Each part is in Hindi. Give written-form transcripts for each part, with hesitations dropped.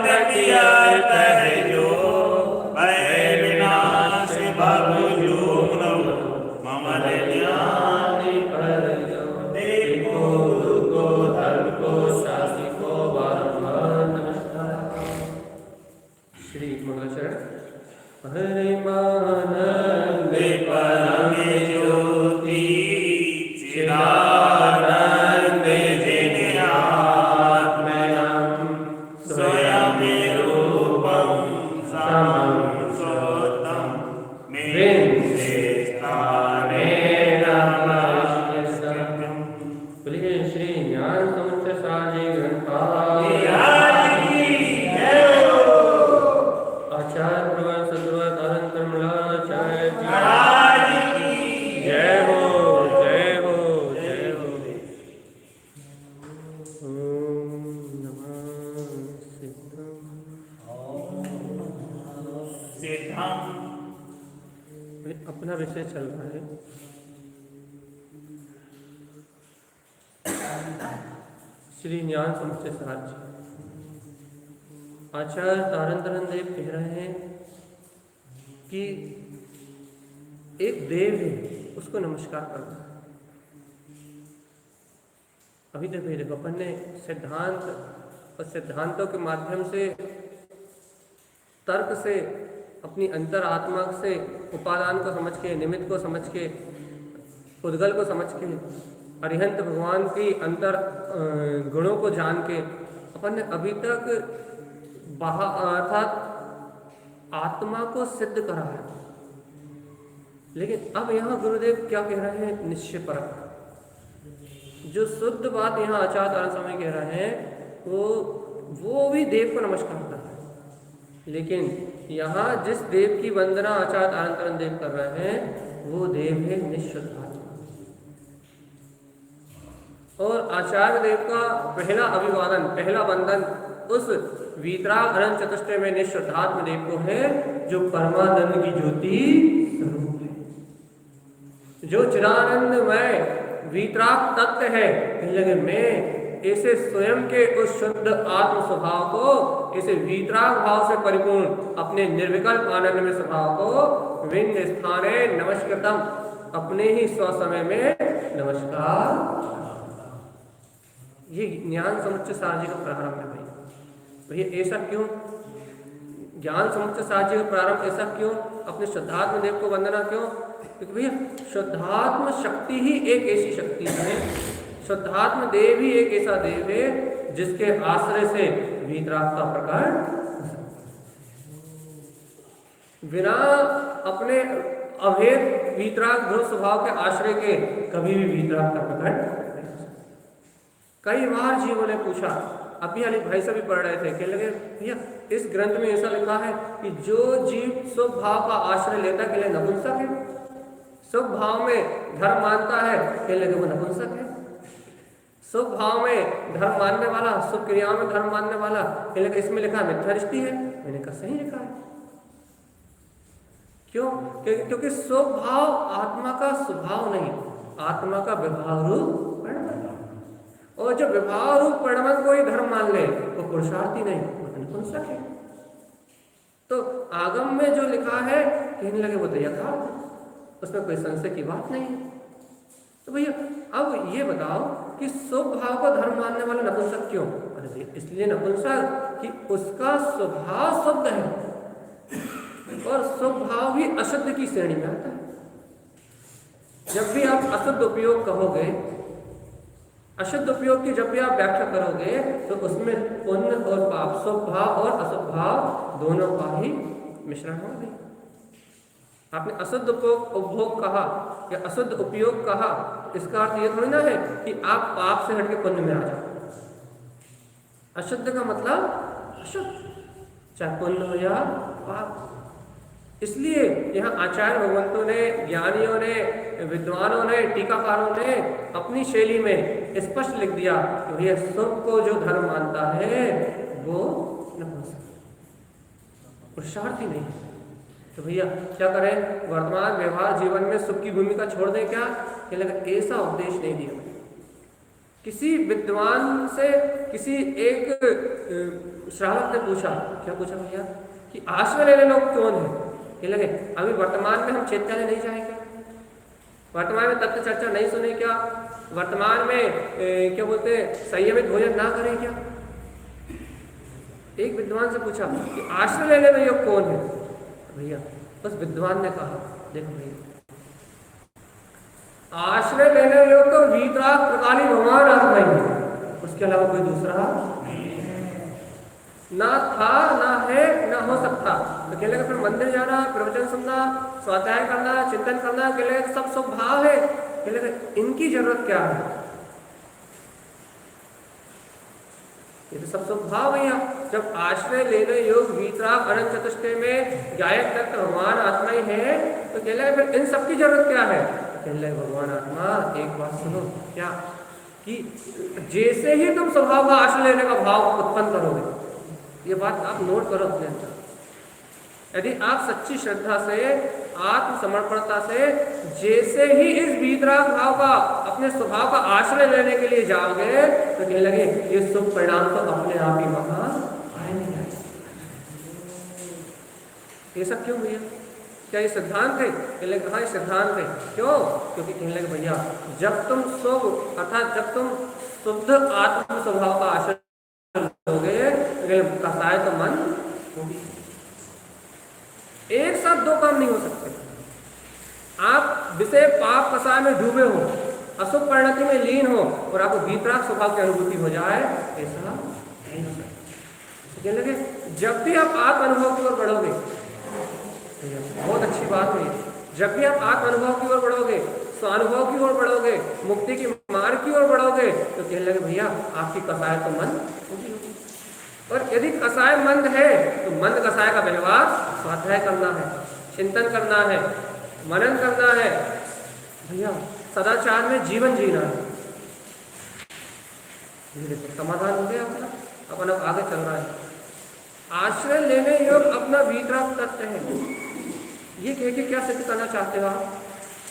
प्रकृतियत है जो भय विनाश भव जो ममल ज्ञानी पर जो देखो गुरु को धर्म को शास्त्र को बारंबार नमस्कार। श्री मंगलाचरण। हरिमानंद परम ज्योति चिदानंद जिन आत्मयम् स्वयं रूपं समं सोतं विंशे स्थाने नमस्कृत्यम्। बोलिए श्री ज्ञान समुच्चय साजी ग्रंथ आचार्य प्रवर सद्वर तारण कर्मलाचार्य जय हो जय हो जय हो। ओम नमः सिद्धम। अपना विषय चल रहा है श्री ज्ञान समुच्चय सार। आचार्य तारण देव कह रहे हैं कि एक देव है, उसको नमस्कार करना। अभी देखो अपन ने सिद्धांत और सिद्धांतों के माध्यम से, तर्क से, अपनी अंतरात्मा से, उपादान को समझ के, निमित्त को समझ के, उद्गल को समझ के, अरिहंत भगवान की अंतर गुणों को जान के अपन ने अभी तक अर्थात आत्मा को सिद्ध करा है। लेकिन अब यहाँ गुरुदेव क्या कह रहे हैं? निश्चय परक। जो शुद्ध बात यहाँ आचार्य तारण समय कह रहे हैं वो भी देव को नमस्कार कर रहा है। लेकिन यहाँ जिस देव की वंदना आचार्य तारण देव कर रहे हैं वो देव है निःशुद्ध आत्मा। और आचार्य देव का पहला अभिवादन, पहला वंदन उस वीतराग अनंत चतुष्टय में निःशुद्धात्म देव को है जो परमानंद की ज्योति स्वरूप है, जो चिदानंदमय वीतराग तत्व है। लगे मैं ऐसे स्वयं के उस शुद्ध आत्म स्वभाव को, ऐसे वीतराग भाव से परिपूर्ण अपने निर्विकल्प आनंद में स्वभाव को विंद स्थाने नमस्कृतम, अपने ही स्वसमय में नमस्कार। ये ज्ञान समुच्चय सार जी का प्रारंभ है भाई। भैया ऐसा क्यों? ज्ञान समुच्चय सार जी का प्रारंभ ऐसा क्यों? अपने शुद्धात्म देव को वंदना क्यों? क्योंकि भैया शुद्धात्म शक्ति ही एक ऐसी शक्ति है, शुद्धात्म देव ही एक ऐसा देव है जिसके आश्रय से वीतराग का प्रकट, बिना अपने अभेद वीतराग गुण स्वभाव के आश्रय के कभी भी वीतराग का प्रकट। कई बार जीवों ने पूछा, अभी अली भाई से भी पढ़ रहे थे, कहने लगे भैया इस ग्रंथ में ऐसा लिखा है कि जो जीव शुभ भाव का आश्रय लेता है, कहले नपुंसक है। शुभ भाव में धर्म मानता है, कहने लगे वो नपुंसक है। शुभ भाव में धर्म मानने वाला, शुभ क्रियाओं में धर्म मानने वाला, कहने लगे इसमें लिखा है मिथ्या दृष्टि है। मैंने कहा सही लिखा है। क्यों? क्योंकि शुभ भाव आत्मा का स्वभाव नहीं, आत्मा का व्यवहार रूप परिणमन। और जो व्यवहार रूप परिणमन को ही धर्म मान ले वो पुरुषार्थी नहीं, वो नपुंसक है। तो आगम में जो लिखा है कहने लगे वो तो यथार्थ, उसमें कोई संशय की बात नहीं है। तो भैया अब ये बताओ कि शुभ भाव को धर्म मानने वाला नपुंसक क्यों? अरे इसलिए नपुंसक कि उसका स्वभाव शुद्ध है और शुभ भाव भी अशुद्ध की श्रेणी में आता है। जब भी आप अशुद्ध उपयोग कहोगे, अशुद्ध उपयोग की जब भी आप व्याख्या करोगे तो उसमें पुण्य और पाप, शुभ भाव और अशुभ भाव दोनों का ही मिश्रण होगा। आपने अशुद्ध उपभोग कहा या अशुद्ध उपयोग कहा, इसका अर्थ ये थोड़ी ना है कि आप पाप से हटके पुण्य में आ जाओ। अशुद्ध का मतलब अशुद्ध, चाहे पुण्य हो या पाप। इसलिए यहाँ आचार्य भगवंतों ने, ज्ञानियों ने, विद्वानों ने, टीकाकारों ने अपनी शैली में स्पष्ट लिख दिया कि यह शुभ को जो धर्म मानता है वो पुरुषार्थी नहीं। तो भैया क्या करें? वर्तमान व्यवहार जीवन में सुख की भूमिका छोड़ दें क्या? ऐसा उपदेश नहीं दिया। किसी विद्वान से, किसी एक श्रावक ने पूछा, क्या पूछा भैया, कि आश्रय लेने लोग कौन है? कहने लगे अभी वर्तमान में हम चैत्यालय नहीं जाए क्या? वर्तमान में तत्व चर्चा नहीं सुने क्या? वर्तमान में क्या बोलते संयमित भोजन ना करें क्या? एक विद्वान से पूछा कि आश्रय लेने में योग कौन है? भैया उस विद्वान ने कहा, देखो भैया, आश्रय लेने योग तो वीतराग प्रकाली भगवान आत्मा ही है, उसके अलावा कोई दूसरा ना था, ना है, ना हो सकता। तो कहने लगे फिर मंदिर जाना, प्रवचन सुनना, स्वाध्याय करना, चिंतन करना, कहने लगे सब स्वभाव है, कहने लगे इनकी जरूरत क्या है? ये तो सब स्वभाव है। जब आश्रय लेने योग वीतराग अनंत चतुष्टय में गायक तत्व भगवान आत्मा ही है, तो कहने लगे फिर इन सबकी जरूरत क्या है? कहने लगे भगवान आत्मा एक बात सुनो, क्या कि जैसे ही तुम स्वभाव का आश्रय लेने का भाव उत्पन्न करोगे, ये बात आप नोट करो अपने अंदर, यदि आप सच्ची श्रद्धा से, आत्मसमर्पणता से जैसे ही इस वीतराग भाव का, अपने स्वभाव का आश्रय लेने के लिए जाओगे, तो कहने लगे ये शुभ परिणाम तो अपने आप ही वहां आएंगे। ये सब क्यों भैया? क्या ये सिद्धांत है? कहने लगे हाँ ये सिद्धांत है। क्यों? क्योंकि कहने लगे भैया जब तुम शुभ अर्थात जब तुम शुद्ध आत्म स्वभाव का आश्रय लोगे, कसाय तो मन होगी। एक साथ दो काम नहीं हो सकते। आप विषय पाप कसाय में डूबे हो, अशुभ परिणति में लीन हो और आपको वीतराग स्वभाव की अनुभूति हो जाए, ऐसा नहीं हो सकता। कहने लगे जब भी आप आत्म अनुभव की ओर बढ़ोगे, बहुत अच्छी बात है, जब भी आप आत्म अनुभव की ओर बढ़ोगे, स्वानुभव की ओर बढ़ोगे, मुक्ति की मार्ग की ओर बढ़ोगे, तो कहने लगे भैया आपकी कसाय तो मन होगी। और यदि कसाय मंद है तो मंद कसाय का व्यवहार स्वाध्याय करना है, चिंतन करना है, मनन करना है भैया, सदाचार में जीवन जीना है। समाधान हो गया अपना, अपन अब आगे चल रहा है। आश्रय लेने योग अपना वीतराग तत्व है। ये कह के क्या सिद्ध करना चाहते हो आप?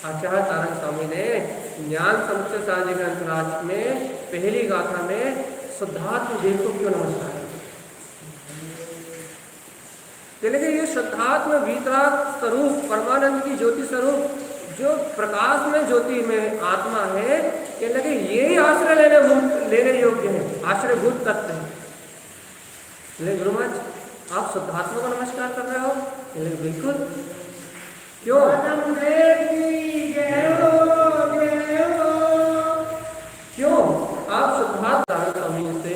आचार्य तारण स्वामी ने ज्ञान समुच्चय साधि के अंतराज में पहली गाथा में शुद्धात्म देव को क्यों नमस्कार है? कहने ये शुद्धात्म वीतराग स्वरूप, परमानंद की ज्योति स्वरूप, जो प्रकाश में ज्योति में आत्मा है, कहने लगे यही आश्रय लेने योग्य है, आश्रयभूत तत्व है। लेकिन गुरु महाराज आप शुद्धात्मा को नमस्कार कर रहे हो? बिल्कुल। क्यों? क्यों? आप शुद्धात्मा से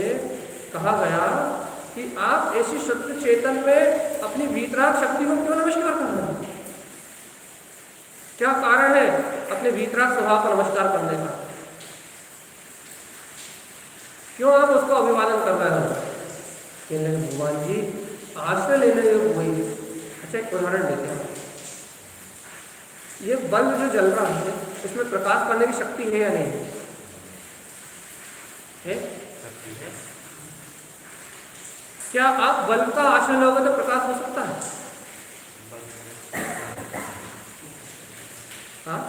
कहा गया कि आप ऐसी शुद्ध चेतन में अपनी वीतराग शक्ति को क्यों नमस्कार कर रहे हैं? क्या कारण है अपने वीतराग स्वभाव का नमस्कार करने का? क्यों आप उसको अभिवादन कर रहे हो? भगवान जी आश्रय लेने योग वही है। अच्छा एक उदाहरण देते हैं। ये बल्ब जो जल रहा है इसमें प्रकाश करने की शक्ति है या नहीं है? क्या आप बल्ब का आश्रय लोगे तो प्रकाश हो सकता है? हाँ,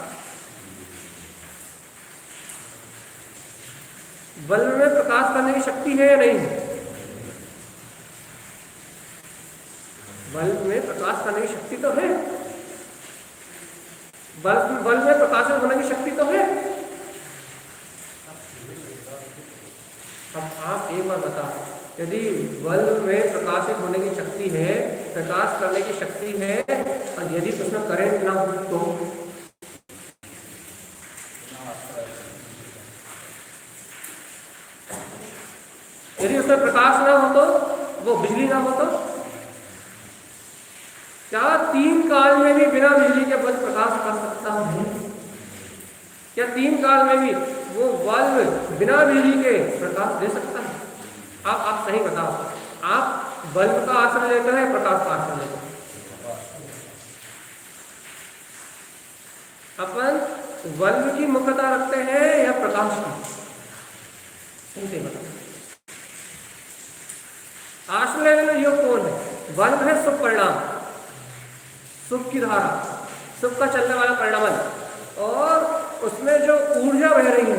बल्ब में प्रकाश करने की शक्ति है या नहीं? बल्ब में प्रकाश करने की शक्ति तो है, बल्ब में प्रकाशित होने की शक्ति तो है। अब आप एक बार बताओ, यदि बल्ब में प्रकाशित होने की शक्ति है, प्रकाश करने की शक्ति है, और यदि उसमें करंट ना हो तो यदि उसमें प्रकाश ना हो तो, वो बिजली ना हो तो क्या 3 काल में भी बिना बिजली के बल्ब प्रकाश कर सकता है? क्या 3 काल में भी वो बल्ब बिना बिजली के प्रकाश दे सकता है? आप सही बताओ, आप बल्ब का आश्रय लेते हैं, प्रकाश का आश्रय लेते हैं? अपन बल्ब की मुख्यता रखते हैं या प्रकाश की? सही बताओ। आश्रय लेने योग कौन है? बल्ब है शुभ परिणाम, शुभ की धारा, शुभ का चलने वाला परिणाम, और उसमें जो ऊर्जा बह रही है,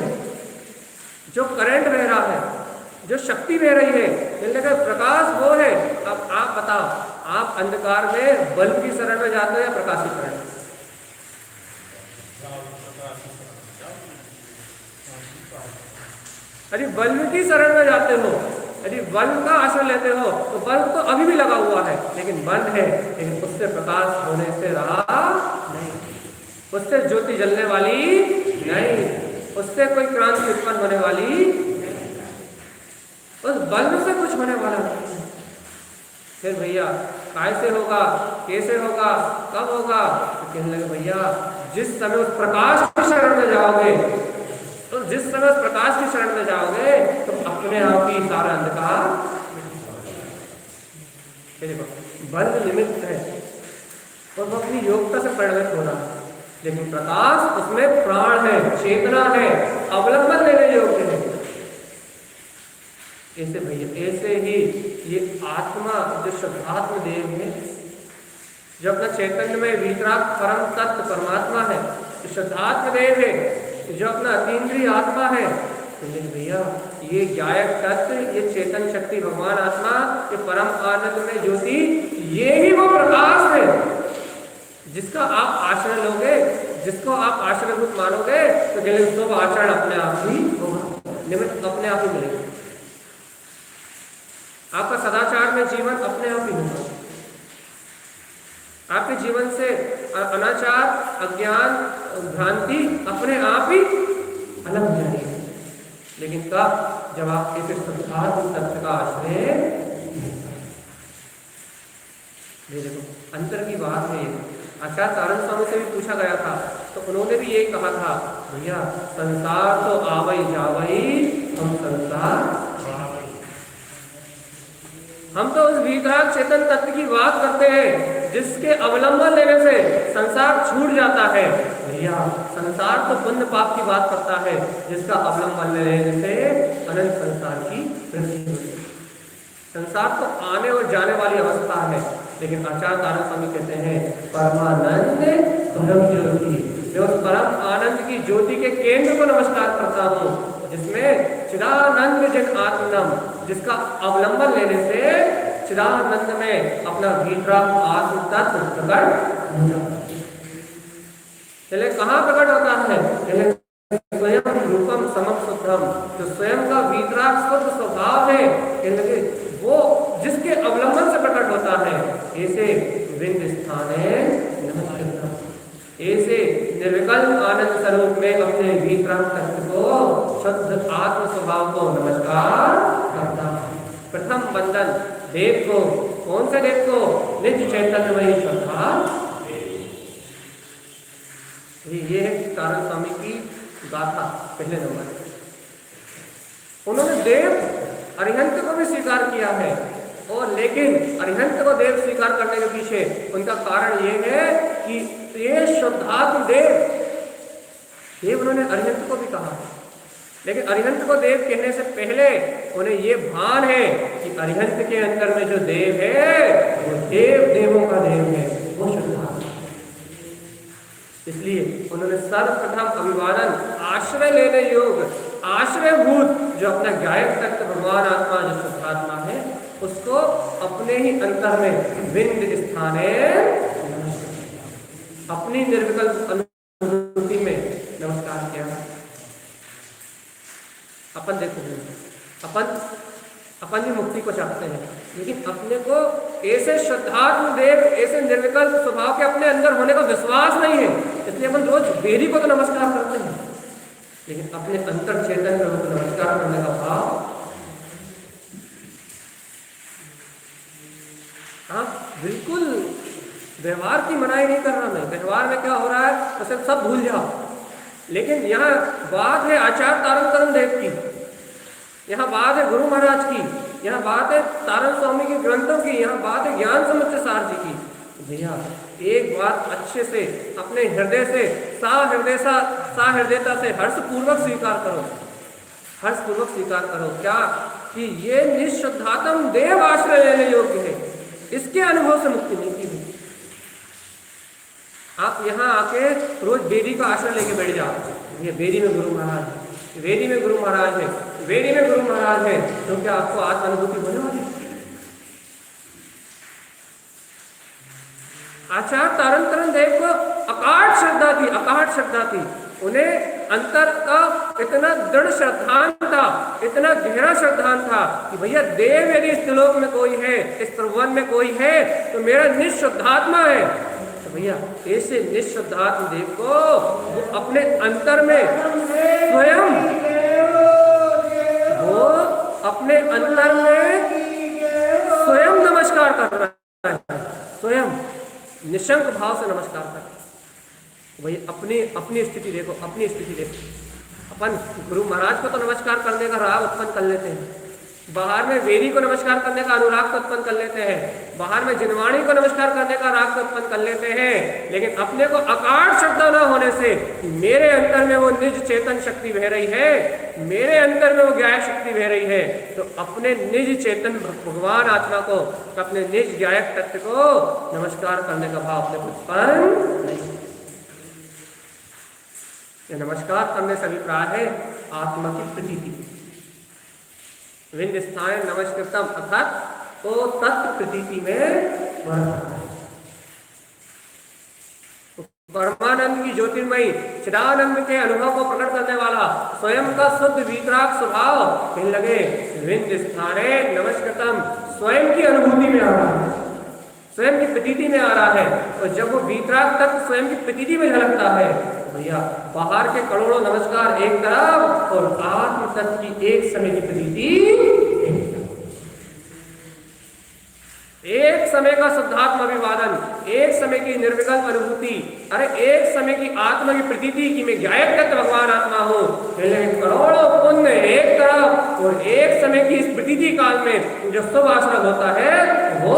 जो करंट बह रहा है, जो शक्ति बह रही है, कहने लगे प्रकाश वो है। अब आप बताओ, आप अंधकार में बल्ब की शरण में जाते हो या प्रकाश की शरण में? यदि बल्ब की शरण में जाते हो, यदि बल्ब का आश्रय लेते हो तो बल्ब तो अभी भी लगा हुआ है लेकिन बंद है, लेकिन उससे प्रकाश होने से रहा नहीं, उससे ज्योति जलने वाली नहीं, उससे कोई क्रांति उत्पन्न होने वाली नहीं, उस बल्ब से कुछ होने वाला नहीं। फिर भैया कैसे होगा, कैसे होगा, कब होगा? तो कहने लगे भैया जिस समय उस प्रकाश की शरण में जाओगे, तो जिस समय उस प्रकाश की शरण में जाओगे तो अपने आप ही सारा अंधकार, देखो बल्ब निमित्त है और वो अपनी योग्यता से परिणत हो रहा है, लेकिन प्रकाश उसमें प्राण है, चेतना है, अवलंबन लेने योग्य है। ऐसे भैया ऐसे ही ये आत्मा जो शुद्धात्म देव है, जो अपना चैतन्य में वितराग परम तत्व परमात्मा है, जो शुद्धात्म देव है, जो अपना अतीन्द्रिय आत्मा है, तो भैया ये गायक तत्व, ये चेतन शक्ति भगवान आत्मा, ये परम आनंद में ज्योति, ये ही वो प्रकाश है जिसका आप आचरण लोगे, जिसको आप आचरण रूप मानोगे तो सब आचरण अपने आप ही होगा, निमित्त अपने आप ही मिलेगा, आपका सदाचार में जीवन अपने आप ही होगा, आपके जीवन से अनाचार, अज्ञान, भ्रांति अपने आप ही अलग हो जाएगी। लेकिन कब? जब आप इस शुद्धात्म तत्व का आश्रय, देखो अंतर की बात है। आचार्य तारण स्वामी से भी पूछा गया था तो उन्होंने भी यही कहा था, भैया संसार तो आवई जावई, हम संसार, हम तो उस वितराग चेतन तत्व की बात करते हैं जिसके अवलंबन लेने से संसार छूट जाता है। भैया संसार तो पुण्य पाप की बात करता है जिसका अवलंबन लेने से अनंत संसार की वृद्धि होती है। संसार तो आने और जाने वाली अवस्था है, लेकिन आचार्य तारण स्वामी कहते हैं परमानंद परम ज्योति, मैं उस परम आनंद की ज्योति के केंद्र को नमस्कार करता हूँ जिसमें चिदानंद जन आत्मनम, जिसका अवलंबन लेने से चिदानंद में अपना वितराग आत्म तत्व प्रकट हो जाता है। चले कहाँ प्रकट होता है? चले स्वयं रूपम समम शुद्धम, जो स्वयं का वितराग शुद्ध स्वभाव है, कहने वो जिसके अवलंबन से प्रकट होता है, ऐसे विंद स्थाने नमस्कृतम, ऐसे निर्विकल्प आनंद स्वरूप में अपने वितराग तत्व को, शुद्ध आत्म स्वभाव को नमस्कार करता है। प्रथम बंधन देव को, कौन से देव को? नित्य चैतन्यमयी श्रद्धा। ये है तारण स्वामी की गाथा पहले नंबर। उन्होंने देव अरिहंत को भी स्वीकार किया है, और लेकिन अरिहंत को देव स्वीकार करने के पीछे उनका कारण ये है कि ये शुद्धात्म देव उन्होंने अरिहंत को भी कहा, लेकिन अरिहंत को देव कहने से पहले उन्हें ये भान है कि अरिहंत के अंदर में जो देव है वो देव देवों का देव है, वो शुद्धात्मा। इसलिए उन्होंने सर्वप्रथम अभिवादन आश्रय लेने योग्य, आश्रयभूत जो अपना गायक तत्व भगवान आत्मा जो शुद्धात्मा है, उसको अपने ही अंतर में विंद स्थाने, अपनी निर्विकल्प अनुभूति में नमस्कार किया। अपन देखो, अपन भी मुक्ति को चाहते हैं, लेकिन अपने को ऐसे शुद्धात्म देव, ऐसे निर्विकल्प स्वभाव के अपने अंदर होने का विश्वास नहीं है, इसलिए अपन रोज बेरी को तो नमस्कार करते हैं, लेकिन अपने अंतर चेतन में उनको नमस्कार करने का भाव, हाँ बिल्कुल व्यवहार की मनाही नहीं कर रहा मैं, व्यवहार में क्या हो रहा है तो सब भूल जाओ, लेकिन यहाँ बात है आचार्य तारण करण देव की, यहाँ बात है गुरु महाराज की, यहाँ बात है तारण स्वामी के ग्रंथों की, यहाँ बात है ज्ञान समुच्चय सार जी की। भैया एक बात अच्छे से अपने हृदय से साहृदयता से हर्षपूर्वक स्वीकार करो, हर्षपूर्वक स्वीकार करो क्या कि ये निःशुद्धात्म देव आश्रय लेने योग्य है, इसके अनुभव से मुक्ति मिलती है। आप यहाँ आके रोज बेदी का आश्रय लेके बैठ जाओ, ये बेदी में गुरु महाराज है, वेदी में गुरु महाराज है, वेदी में गुरु महाराज है, तो क्या आपको आत्मानुभूति होने वाली? आचार्य तारण तरण देव को अकाट श्रद्धा थी। उन्हें अंतर का इतना दृढ़ श्रद्धान था, इतना गहरा श्रद्धान था कि भैया देव यदि इस लोक में कोई है, इस त्रिभुवन में कोई है, तो मेरा निःशुद्धात्मा है। तो भैया ऐसे निःशुद्धात्मा देव को वो अपने अंतर में स्वयं, वो अपने अंतर में स्वयं नमस्कार कर रहा है, स्वयं निशंक भाव से नमस्कार कर। वही अपनी स्थिति देखो, अपनी स्थिति देखो। अपन गुरु महाराज को तो नमस्कार करने का राग उत्पन्न कर लेते हैं, बाहर में वेदी को नमस्कार करने का अनुराग को उत्पन्न कर लेते हैं, बाहर में जिनवाणी को नमस्कार करने का राग को उत्पन्न कर लेते हैं, लेकिन अपने को अकाट श्रद्धा न होने से मेरे अंतर में वो निज चेतन शक्ति बह रही है, मेरे अंतर में वो ज्ञायक शक्ति बह रही है, तो अपने निज चेतन भगवान आत्मा को, अपने निज ज्ञायक तत्व को नमस्कार करने का भाव अपने उत्पन्न नहीं। ये नमस्कार करने से अभिप्राय है आत्मा की प्रतीति। विंद स्थान नमस्कृतम अर्थात वो तत्व प्रतीति में बढ़ता है। परमानंद की ज्योतिर्मयी चिदानंद के अनुभव को प्रकट करने वाला स्वयं का शुद्ध वीतराग स्वभाव कहने लगे विंद स्थाने नमस्कृतम, स्वयं की अनुभूति में आ रहा है, स्वयं की प्रतीति में आ रहा है। और जब वो वीतराग तत्व स्वयं की प्रतीति में झलकता है, भैया बाहर के करोड़ों नमस्कार एक तरफ और आत्म तत्व की एक समय की प्रतीति, एक समय का शुद्धात्म अभिवादन, एक समय की निर्विकल्प अनुभूति, अरे एक समय की आत्मा की प्रतीति कि मैं ज्ञायक तत्व भगवान आत्मा हूँ, करोड़ों पुण्य एक तरफ और एक समय की इस प्रतीति काल में जो शुभ आश्रय होता है वो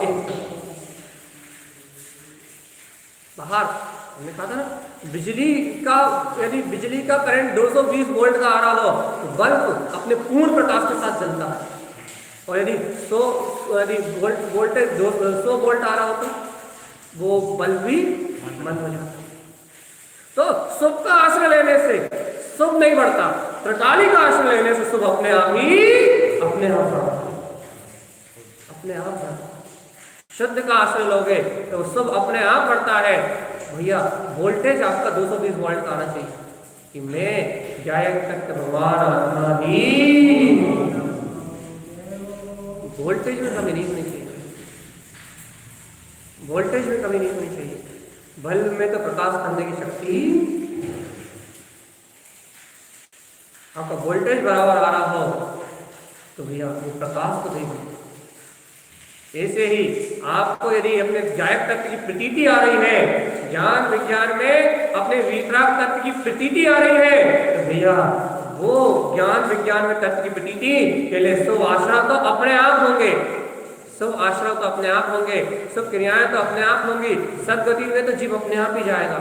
एक बाहर। हमने कहा था ना, बिजली का यदि बिजली का करंट 220 वोल्ट का आ रहा हो तो बल्ब अपने पूर्ण प्रकाश के साथ जलता है, और यदि 100 वोल्टेज 100 वोल्ट आ रहा हो तो वो बल्ब भी बंद हो जाता है। तो शुभ का आश्रय लेने से शुभ नहीं बढ़ता, त्रिकाली का आश्रय लेने से शुभ अपने आप बढ़ता। शुद्ध का आश्रय लोगे तो शुभ अपने आप बढ़ता है। भैया वोल्टेज आपका 220 वोल्ट का आना चाहिए कि मैं ज्ञायक तत्व भगवान आत्मा ही। वोल्टेज में कमी नहीं होनी चाहिए, वोल्टेज में कमी नहीं होनी चाहिए। बल्ब में तो प्रकाश करने की शक्ति, आपका वोल्टेज बराबर आ रहा हो तो भैया वो प्रकाश को देखो। ऐसे ही आपको यदि अपने ज्ञायक तत्व की प्रतीति आ रही है, ज्ञान विज्ञान में अपने वीतराग तत्व की प्रतीति आ रही है, तो भैया वो ज्ञान विज्ञान में तत्व की प्रतीति के लिए शुभ आश्रय तो अपने आप होंगे, शुभ आश्रय तो अपने आप होंगे, शुभ क्रियाएं तो अपने आप होंगी, सदगति में तो जीव अपने आप ही जाएगा।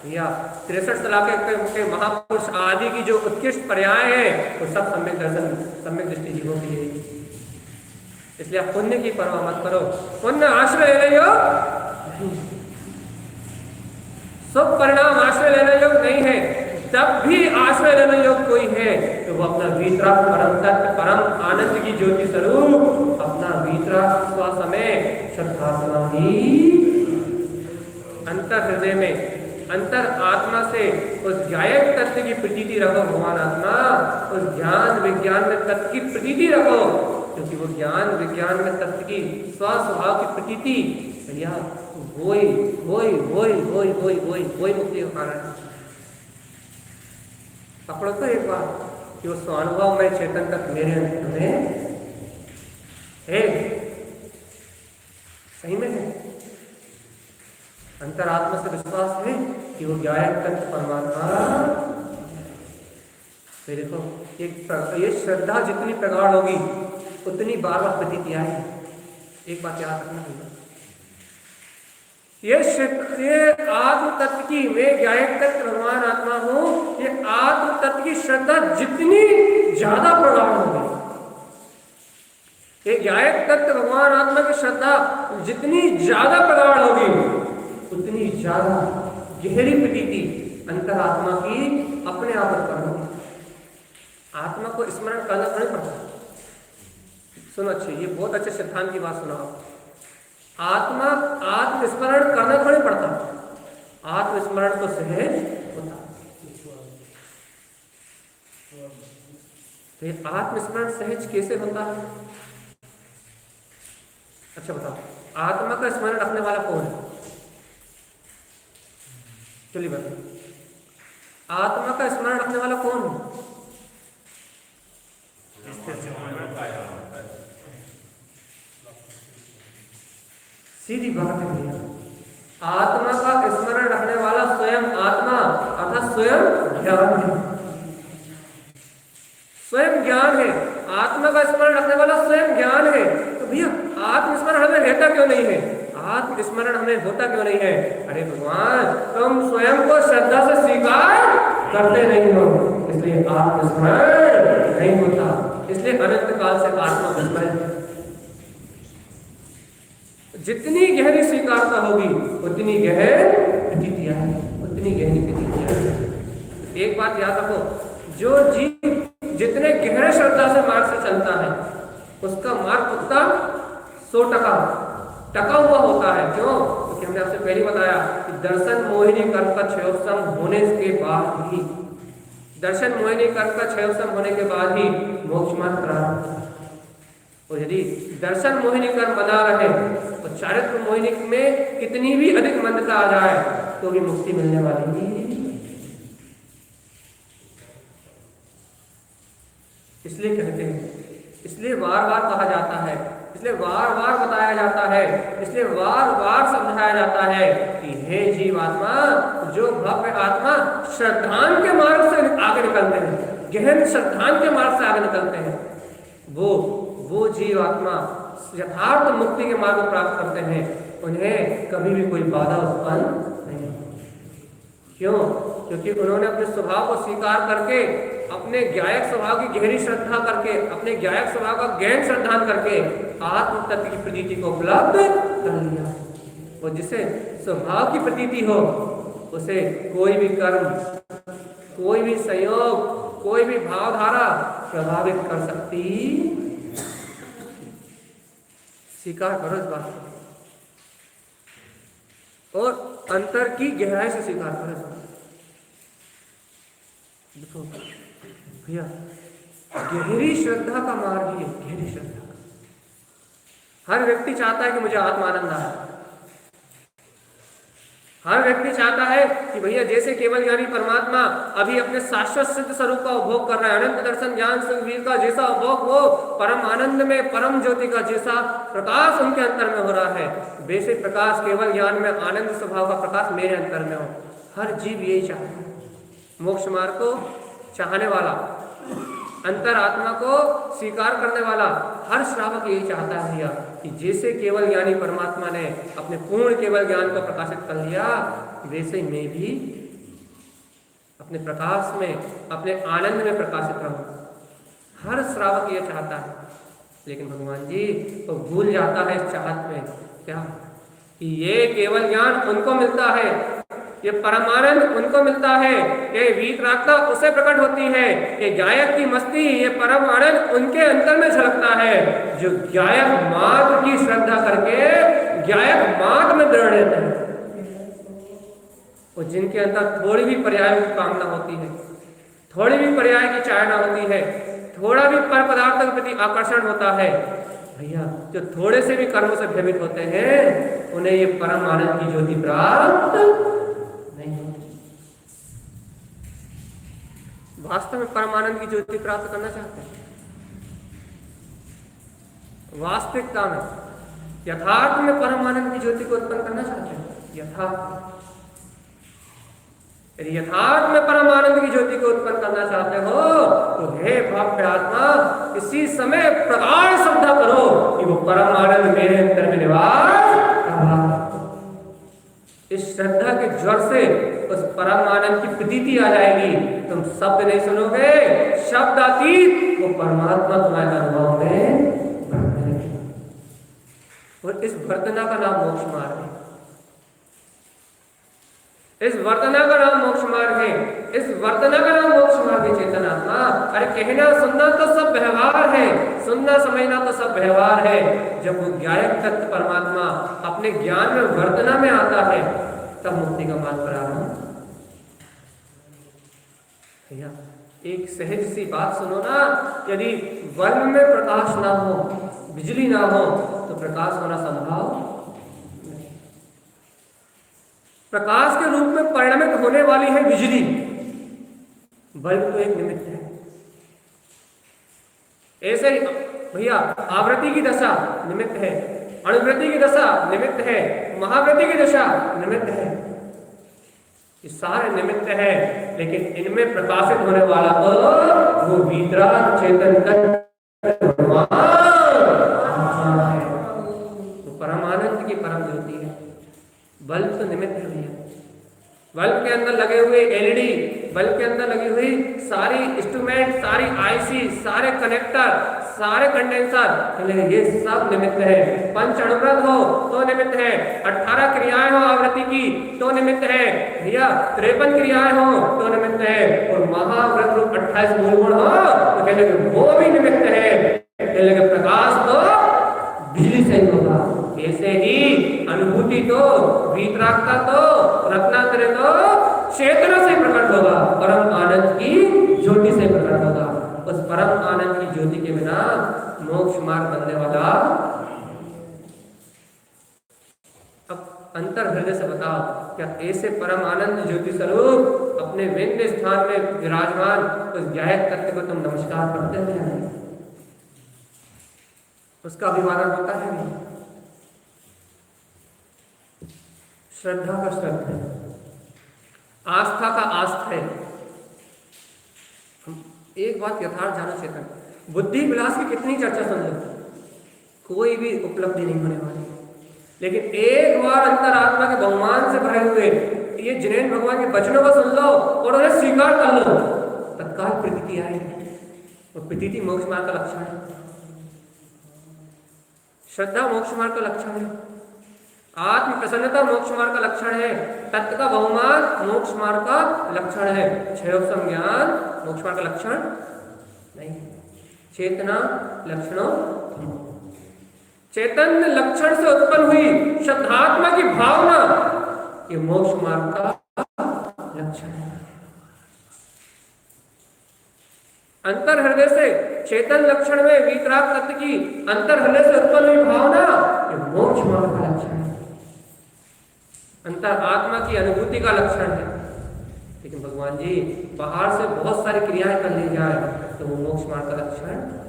भैया 63 तलाक़ के महापुरुष आदि की जो उत्कृष्ट पर्याय है वो सब सम्यक दर्शन, सम्यक दृष्टि जीवों की है। इसलिए आप पुण्य की परवाह मत करो, पुण्य आश्रय लेने योग, शुभ परिणाम आश्रय लेने योग नहीं है। तब भी आश्रय लेने योग कोई है तो वो अपना वीतराग परम तत्व, परम आनंद की ज्योति स्वरूप अपना वीतराग स्वसमय श्रद्धात्मा ही अंतर हृदय में, अंतर आत्मा से उस ज्ञायक तत्व की प्रतीति रखो। भगवान आत्मा उस ज्ञान विज्ञान में तत्व की प्रतीति रखो, क्योंकि वो ज्ञान विज्ञान में तत्व की स्वस्वभाव की प्रतीति भैया वही मुक्ति का कारण है। पकड़ो तो एक बार कि वो स्वानुभव में चेतन तक मेरे अंतर में है, सही में है। अंतरात्मा से विश्वास है कि वो ज्ञायक तत्व परमात्मा। फिर देखो ये श्रद्धा जितनी प्रगाढ़ होगी उतनी बार बार प्रतीति आएगी। एक बात याद रखना होगा, ये आत्म तत्व की, मैं ज्ञायक तत्व भगवान आत्मा हूं, ये आत्म तत्व की श्रद्धा जितनी ज्यादा प्रगाढ़ होगी, ये ज्ञायक तत्व भगवान आत्मा की श्रद्धा जितनी ज्यादा प्रगाढ़ होगी उतनी ज्यादा गहरी प्रतीति अंतरात्मा की अपने आप उत्पन्न होगी, आत्मा को स्मरण करना थोड़ी पड़ता। सुनो अच्छे, ये बहुत अच्छे सिद्धांत की बात सुनो आप। आत्मा आत्मस्मरण करना थोड़ी पड़ता, आत्मस्मरण तो सहज होता। तो ये आत्मस्मरण सहज कैसे होता है? अच्छा बताओ, आत्मा का स्मरण रखने वाला कौन है? चलिए बताओ, आत्मा का स्मरण रखने वाला कौन है? सीधी बात है भैया, आत्मा का स्मरण रखने वाला स्वयं आत्मा अर्थात स्वयं ज्ञान है। स्वयं ज्ञान है, आत्मा का स्मरण रखने वाला स्वयं ज्ञान है। तो भैया आत्मस्मरण हमें रहता क्यों नहीं है? आत्मस्मरण हमें होता क्यों नहीं है? अरे भगवान, तुम स्वयं को श्रद्धा से स्वीकार करते नहीं हो, इसलिए आत्मस्मरण नहीं होता। इसलिए अनंत काल से आत्मा विस्मरण, जितनी गहरी स्वीकारता होगी उतनी गहरी प्रतीतियां है, उतनी गहरी प्रतीतियां है। एक बात याद रखो, जो जीव जितने गहरे श्रद्धा से मार्ग से चलता है उसका मार्ग उतना 100% टका हुआ होता है। क्यों? क्योंकि हमने आपसे पहले बताया कि दर्शन मोहिनी कर्म का क्षयोत्सम होने के बाद ही, दर्शन मोहिनी कर्म का क्षयोत्सम होने के बाद ही मोक्ष मार्ग प्रारंभ होता है। और यदि दर्शन मोहिनी कर्म बना रहे तो चारित्र मोहिनी में कितनी भी अधिक मंदता आ जाए तो भी मुक्ति मिलने वाली नहीं। इसलिए कहते हैं, इसलिए बार बार कहा जाता है, इसलिए बार बार बताया जाता है, इसलिए बार बार समझाया जाता है कि हे जीवात्मा, जो भव्य आत्मा श्रद्धान के मार्ग से आगे निकलते हैं, गहन श्रद्धान के मार्ग से आगे निकलते हैं, वो जीवात्मा यथार्थ मुक्ति के मार्ग को प्राप्त करते हैं। उन्हें कभी भी कोई बाधा उत्पन्न नहीं होती। क्यों? क्योंकि उन्होंने अपने स्वभाव को स्वीकार करके, अपने ज्ञायक स्वभाव की गहरी श्रद्धा करके, अपने ज्ञायक स्वभाव का गहन श्रद्धान करके आत्म तत्व की प्रतीति को उपलब्ध कर लिया। और जिसे स्वभाव की प्रतीति हो उसे कोई भी कर्म, कोई भी संयोग, कोई भी भावधारा प्रभावित कर सकती। स्वीकार करो इस बात को और अंतर की गहराई से स्वीकार करो इस बात। देखो भैया, गहरी श्रद्धा का मार्ग ही है, गहरी श्रद्धा का। हर व्यक्ति चाहता है कि मुझे आत्मानंद आए, हर व्यक्ति चाहता है कि भैया जैसे केवल ज्ञानी परमात्मा अभी अपने शाश्वत सिद्ध स्वरूप का उपभोग कर रहा है, अनंत दर्शन ज्ञान सुख वीर का जैसा उपभोग वो परम आनंद में परम ज्योति का जैसा प्रकाश उनके अंतर में हो रहा है, वैसे प्रकाश केवल ज्ञान में आनंद स्वभाव का प्रकाश मेरे अंतर में हो। हर जीव यही चाहता है। मोक्ष मार्ग को चाहने वाला, अंतर आत्मा को स्वीकार करने वाला हर श्रावक यही चाहता है भैया कि जैसे केवल ज्ञानी परमात्मा ने अपने पूर्ण केवल ज्ञान को प्रकाशित कर लिया, वैसे मैं भी अपने प्रकाश में, अपने आनंद में प्रकाशित रहूं। हर श्रावक ये चाहता है, लेकिन भगवान जी तो भूल जाता है इस चाहत में क्या कि ये केवल ज्ञान उनको मिलता है, ये परमानंद उनको मिलता है, ये वीतरागता उसे प्रकट होती है, ये गायक की मस्ती, ये परम आनंद उनके अंतर में झलकता है जो गायक मात्र की श्रद्धा करके गायक मात्र में दृढ़ रहते हैं, और जिनके अंदर थोड़ी भी पर्याय की कामना होती है, थोड़ी भी पर्याय की चाहना होती है, थोड़ा भी पर पदार्थ के प्रति आकर्षण होता है, भैया जो थोड़े से भी कर्मों से भ्रमित होते हैं उन्हें ये परम आनंद की ज्योति प्राप्त नहीं होती। वास्तव में परम आनंद की ज्योति प्राप्त करना चाहते हैं, वास्तविकता में यथार्थ में परम आनंद की ज्योति को उत्पन्न करना चाहते हैं, यथार्थ यदि यथार्थ में परम आनंद की ज्योति को उत्पन्न करना चाहते हो तो हे भव्य आत्मा, इसी समय प्रगाढ़ श्रद्धा करो कि वो परम आनंद मेरे अंदर में निवास कर रहा है। इस श्रद्धा के ज्वर से उस परम आनंद की प्रतीति आ जाएगी। तुम शब्द नहीं सुनोगे, शब्द अतीत वो परमात्मा तुम्हारे अनुभव में बढ़ेगा। और इस वर्तना का नाम मोक्ष मार्ग है, इस वर्तना का नाम मोक्ष मार्ग है, इस वर्तना का नाम मोक्ष मार्ग है। चेतन आत्मा अरे कहना सुनना तो सब व्यवहार है, सुनना समझना तो सब व्यवहार है। जब वो ज्ञायक तत्व परमात्मा अपने ज्ञान में वर्तना में आता है तब मुक्ति का मार्ग प्रारंभ। भैया एक सहज सी बात सुनो ना, यदि बल्ब में प्रकाश ना हो, बिजली ना हो तो प्रकाश होना संभव नहीं। प्रकाश के रूप में परिणमित होने वाली है बिजली, बल्ब तो एक निमित्त है। ऐसे ही भैया आवृत्ति की दशा निमित्त है, अणुवृत्ति की दशा निमित्त है, महावृत्ति की दशा निमित्त है, ये सारे निमित्त है। लेकिन इनमें प्रकाशित होने वाला वो वीतराग चेतन तत्व है, तो परमानंद की परम ज्योति है। बल्ब तो निमित्त है भैया, बल्ब के अंदर लगे हुए एलईडी, बल्ब के अंदर लगी हुई सारी इंस्ट्रूमेंट, सारी आईसी, सारे कनेक्टर, सारे कंडेंसर, ये सब निमित्त है। पंच अणुव्रत हो तो निमित्त है, 18 क्रियाएं हो आवृत्ति की तो निमित्त है भैया, 53 क्रियाएं हो तो निमित्त है, और महाव्रत रूप 28 मूल गुण हो तो कहने के वो भी निमित्त है। कहने के प्रकाश तो बिजली से ही होगा, ऐसे ही अनुभूति तो वीतरागता तो रत्नांतर तो चेतना से प्रकट होगा, परम आनंद की ज्योति से प्रकट होगा। उस परम आनंद की ज्योति के बिना मोक्ष मार्ग बनने वाला। अब अंतर हृदय से बताओ, क्या ऐसे परम आनंद ज्योति स्वरूप अपने विंध्य स्थान में विराजमान उस ज्ञायक तत्व को तुम नमस्कार करते हैं, उसका अभिवादन होता है नहीं? श्रद्धा का श्रद्धा है, आस्था का आस्था है। हम एक बात यथार्थ जाना चेतन, बुद्धि विलास की कितनी चर्चा सुन लो, कोई भी उपलब्धि नहीं होने वाली। लेकिन एक बार अंतरात्मा के बहुमान से भरे हुए ये जिनेन्द्र भगवान के वचनों को सुन लो और उन्हें स्वीकार कर लो, तत्काल प्रतीति आएगी, और प्रतीति मोक्ष मार्ग का लक्षण है। श्रद्धा मोक्ष मार्ग का लक्षण है, आत्म प्रसन्नता मोक्ष मार्ग का लक्षण है, तत्व का बहुमान मोक्ष मार्ग का लक्षण है, क्षयोपम ज्ञान मोक्ष मार्ग का लक्षण नहीं। चेतना लक्षणों, चैतन्य लक्षण से उत्पन्न हुई शुद्धात्मा की भावना, ये मोक्ष मार्ग का लक्षण है। अंतर हृदय से चेतन लक्षण में वीतराग तत्व की अंतर हृदय से उत्पन्न हुई भावना, ये मोक्ष मार्ग का लक्षण है, अंतर आत्मा की अनुभूति का लक्षण है। लेकिन भगवान जी बाहर से बहुत सारी क्रियाएं कर ली जाए तो वो मोक्ष मार्ग का लक्षण।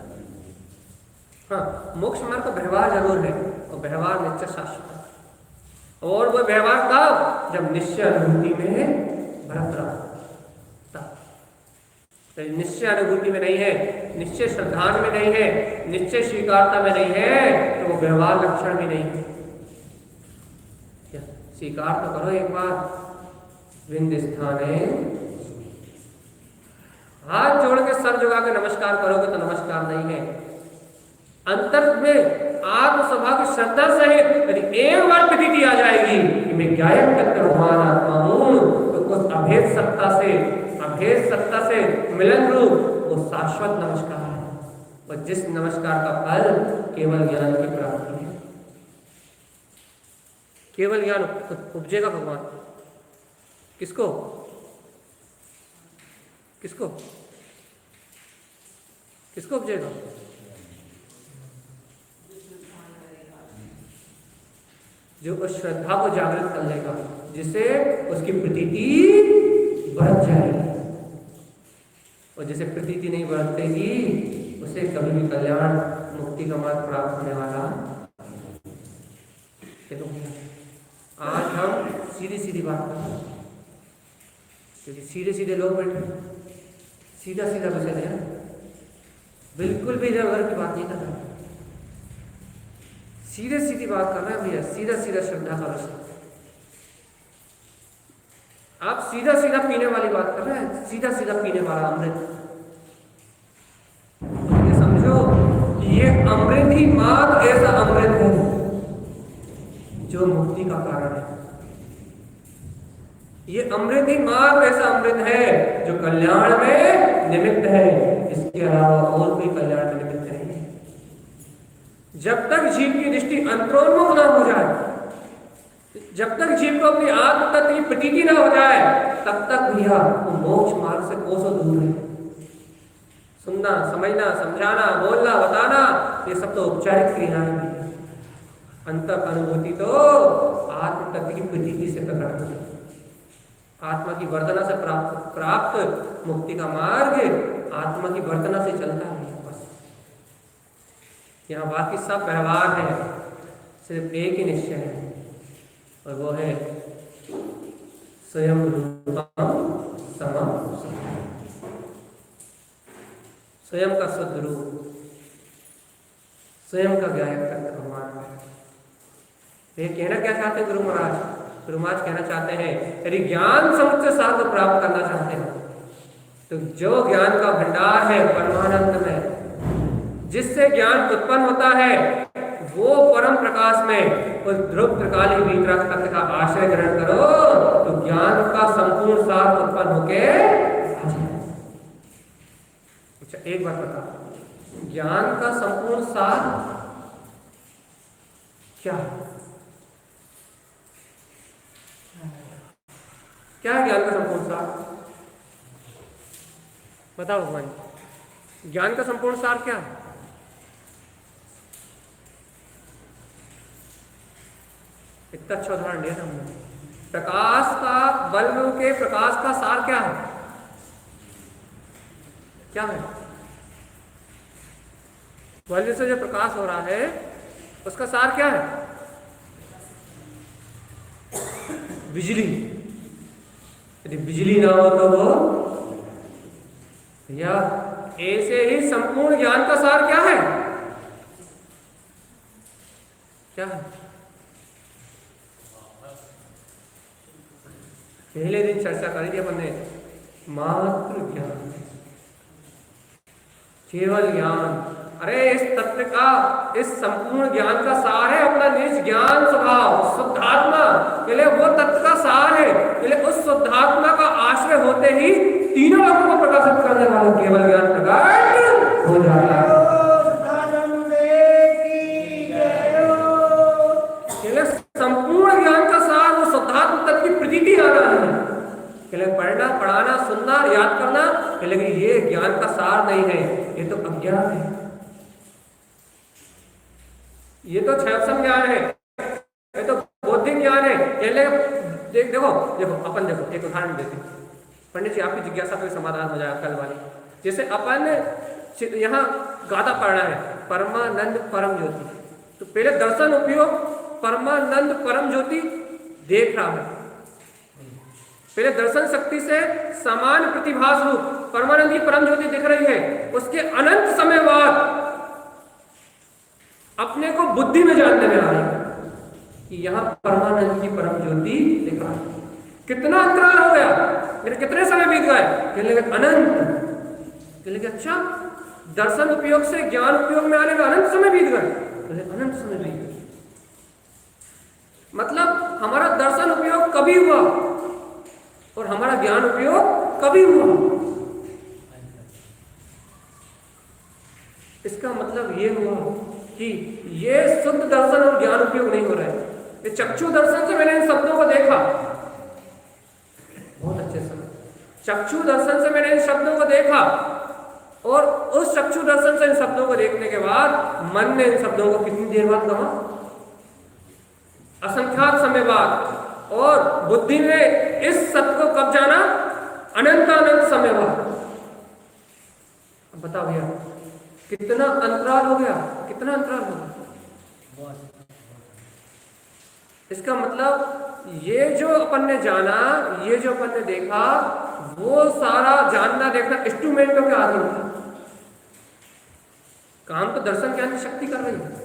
हाँ, मोक्ष मार्ग का व्यवहार जरूर है, और व्यवहार निश्चय शाश्वत है। और वो व्यवहार कब? जब निश्चय अनुभूति में भरत रहा, तो निश्चय अनुभूति में नहीं है, निश्चय श्रद्धान में नहीं है, निश्चय स्वीकारता में नहीं है, तो वो व्यवहार लक्षण भी नहीं है। स्वीकार तो करो एक बार, विंध्य स्थाने हाथ जोड़ के सर झुका के नमस्कार करोगे तो नमस्कार नहीं है। अंतर में आत्म स्वभाव की श्रद्धा सहित यदि एक बार प्रतीति आ जाएगी कि मैं ज्ञायक तत्व भगवान आत्मा हूं, तो उस अभेद सत्ता से मिलन रूप वो शाश्वत नमस्कार है, और जिस नमस्कार का फल केवल ज्ञान की प्राप्ति है। केवल ज्ञान उपजेगा भगवान किसको? किसको किसको उपजेगा? जो उस श्रद्धा को जागृत कर लेगा, जिसे उसकी प्रतीति बढ़ जाएगी, और जिसे प्रतीति नहीं बढ़तेगी उसे कभी भी कल्याण मुक्ति का मार्ग प्राप्त होने वाला। देखो आज हम सीधी सीधी बात कर रहे हैं, क्योंकि सीधे सीधे लोग बैठे, सीधा सीधा विषय है, बिल्कुल भी इधर उधर की बात नहीं कर रहे, सीधे सीधी बात कर रहे हैं भैया, सीधा सीधा श्रद्धा का विषय। आप सीधा सीधा पीने वाली बात कर रहे हैं, सीधा सीधा पीने वाला अमृत। ये समझो ये अमृत ही मात्र ऐसा अमृत है जो मुक्ति का कारण है। ये अमृत ही मात्र ऐसा अमृत है जो कल्याण में निमित्त है। इसके अलावा और कोई कल्याण का निमित्त नहीं है। जब तक जीव की दृष्टि अंतरोन्मुख ना हो जाए, जब तक जीव को अपनी आत्म तत्व की प्रतीति ना हो जाए, तब तक भैया वो मोक्ष मार्ग से कोसों दूर है। सुनना, समझना, समझाना, बोलना, बताना, ये सब तो औपचारिक क्रियाएं हैं। अंतक अनुभूति तो आत्म तत्व की प्रतीति से प्रकट होती है। आत्मा की वर्तना से प्राप्त मुक्ति का मार्ग आत्मा की वर्तना से चलता है। बस यहाँ बाकी सब व्यवहार है, सिर्फ एक ही निश्चय है, और वो है स्वयं रूपम समम। स्वयं का शुद्ध रूप, स्वयं का गायक तत्व भगवान है। ये कहना क्या चाहते हैं गुरु महाराज? गुरु महाराज कहना चाहते हैं, यदि ज्ञान समुच्चय सार को प्राप्त करना चाहते हो तो जो ज्ञान का भंडार है परमानंद में, जिससे ज्ञान उत्पन्न होता है, वो परम प्रकाश में उस ध्रुव त्रिकाली वितरक तत्व का आश्रय ग्रहण करो तो ज्ञान का संपूर्ण सार उत्पन्न होके आ जाए। अच्छा, एक बात बता, ज्ञान का संपूर्ण सार क्या है? क्या है ज्ञान का संपूर्ण सार? बताओ भगवान, ज्ञान का संपूर्ण सार क्या है? इतना अच्छा उदाहरण दिया था हमने। प्रकाश का, बल्ब के प्रकाश का सार क्या है? क्या है? बल्ब से जो प्रकाश हो रहा है उसका सार क्या है? बिजली। यदि बिजली ना हो तो वो, या ऐसे ही संपूर्ण ज्ञान का सार क्या है? क्या है? पहले दिन चर्चा करी थी अपन ने, मात्र ज्ञान, केवल ज्ञान। अरे इस तत्व का, इस संपूर्ण ज्ञान का सार है अपना निज ज्ञान स्वभाव, शुद्धात्मा। पहले वो तत्व का सार है, पहले उस शुद्धात्मा का आश्रय होते ही तीनों लोगों को प्रकाशित करने वाला केवल ज्ञान प्रकट हो जाता है। संपूर्ण ज्ञान का सार वो शुद्धात्मा तत्व की प्रतीति आना है। पढ़ना, पढ़ाना, सुनना, याद करना, लेकिन ये ज्ञान का सार नहीं है, ये तो अज्ञान है, ये तो क्षयसम ज्ञान है, ये तो बौद्धिक ज्ञान है। देखो अपन देखो, एक उदाहरण देते हैं पंडित जी, आपकी जिज्ञासा का समाधान हो जाएगा कल वाली। जैसे अपन यहाँ गाथा पढ़ना है, परमानंद परम ज्योति, तो पहले दर्शन उपयोग परमानंद परम ज्योति देख रहा है। पहले दर्शन शक्ति से समान प्रतिभास रूप परमानंद की परम ज्योति दिख रही है। उसके अनंत समय बाद अपने को बुद्धि में जानने में आ रही है कि यहाँ परमानंद की परम ज्योति दिख रहा है। कितना अंतराल हो गया, मेरे कितने समय बीत गए? कहने लगे अनंत। कहने लगे अच्छा, दर्शन उपयोग से ज्ञान उपयोग में आने में अनंत समय बीत गए? अनंत समय बीत गए। मतलब हमारा दर्शन उपयोग कभी हुआ और हमारा ज्ञान उपयोग कभी हुआ। इसका मतलब ये हुआ कि ये शुद्ध दर्शन और ज्ञान उपयोग नहीं हो रहा है। ये चक्षु दर्शन से मैंने इन शब्दों को देखा, बहुत अच्छे से चक्षु दर्शन से मैंने इन शब्दों को देखा, और उस चक्षु दर्शन से इन शब्दों को देखने के बाद मन ने इन शब्दों को कितनी देर बाद कहा? असंख्यात समय बाद। और बुद्धि में इस सत्य को कब जाना? अनंत समय बाद। अब बताओ भैया, कितना अंतराल हो गया, कितना अंतराल हो गया। इसका मतलब ये जो अपन ने जाना, ये जो अपन ने देखा, वो सारा जानना देखना इंस्ट्रूमेंटों के आधीन था। काम तो दर्शन ज्ञान की शक्ति कर रही है,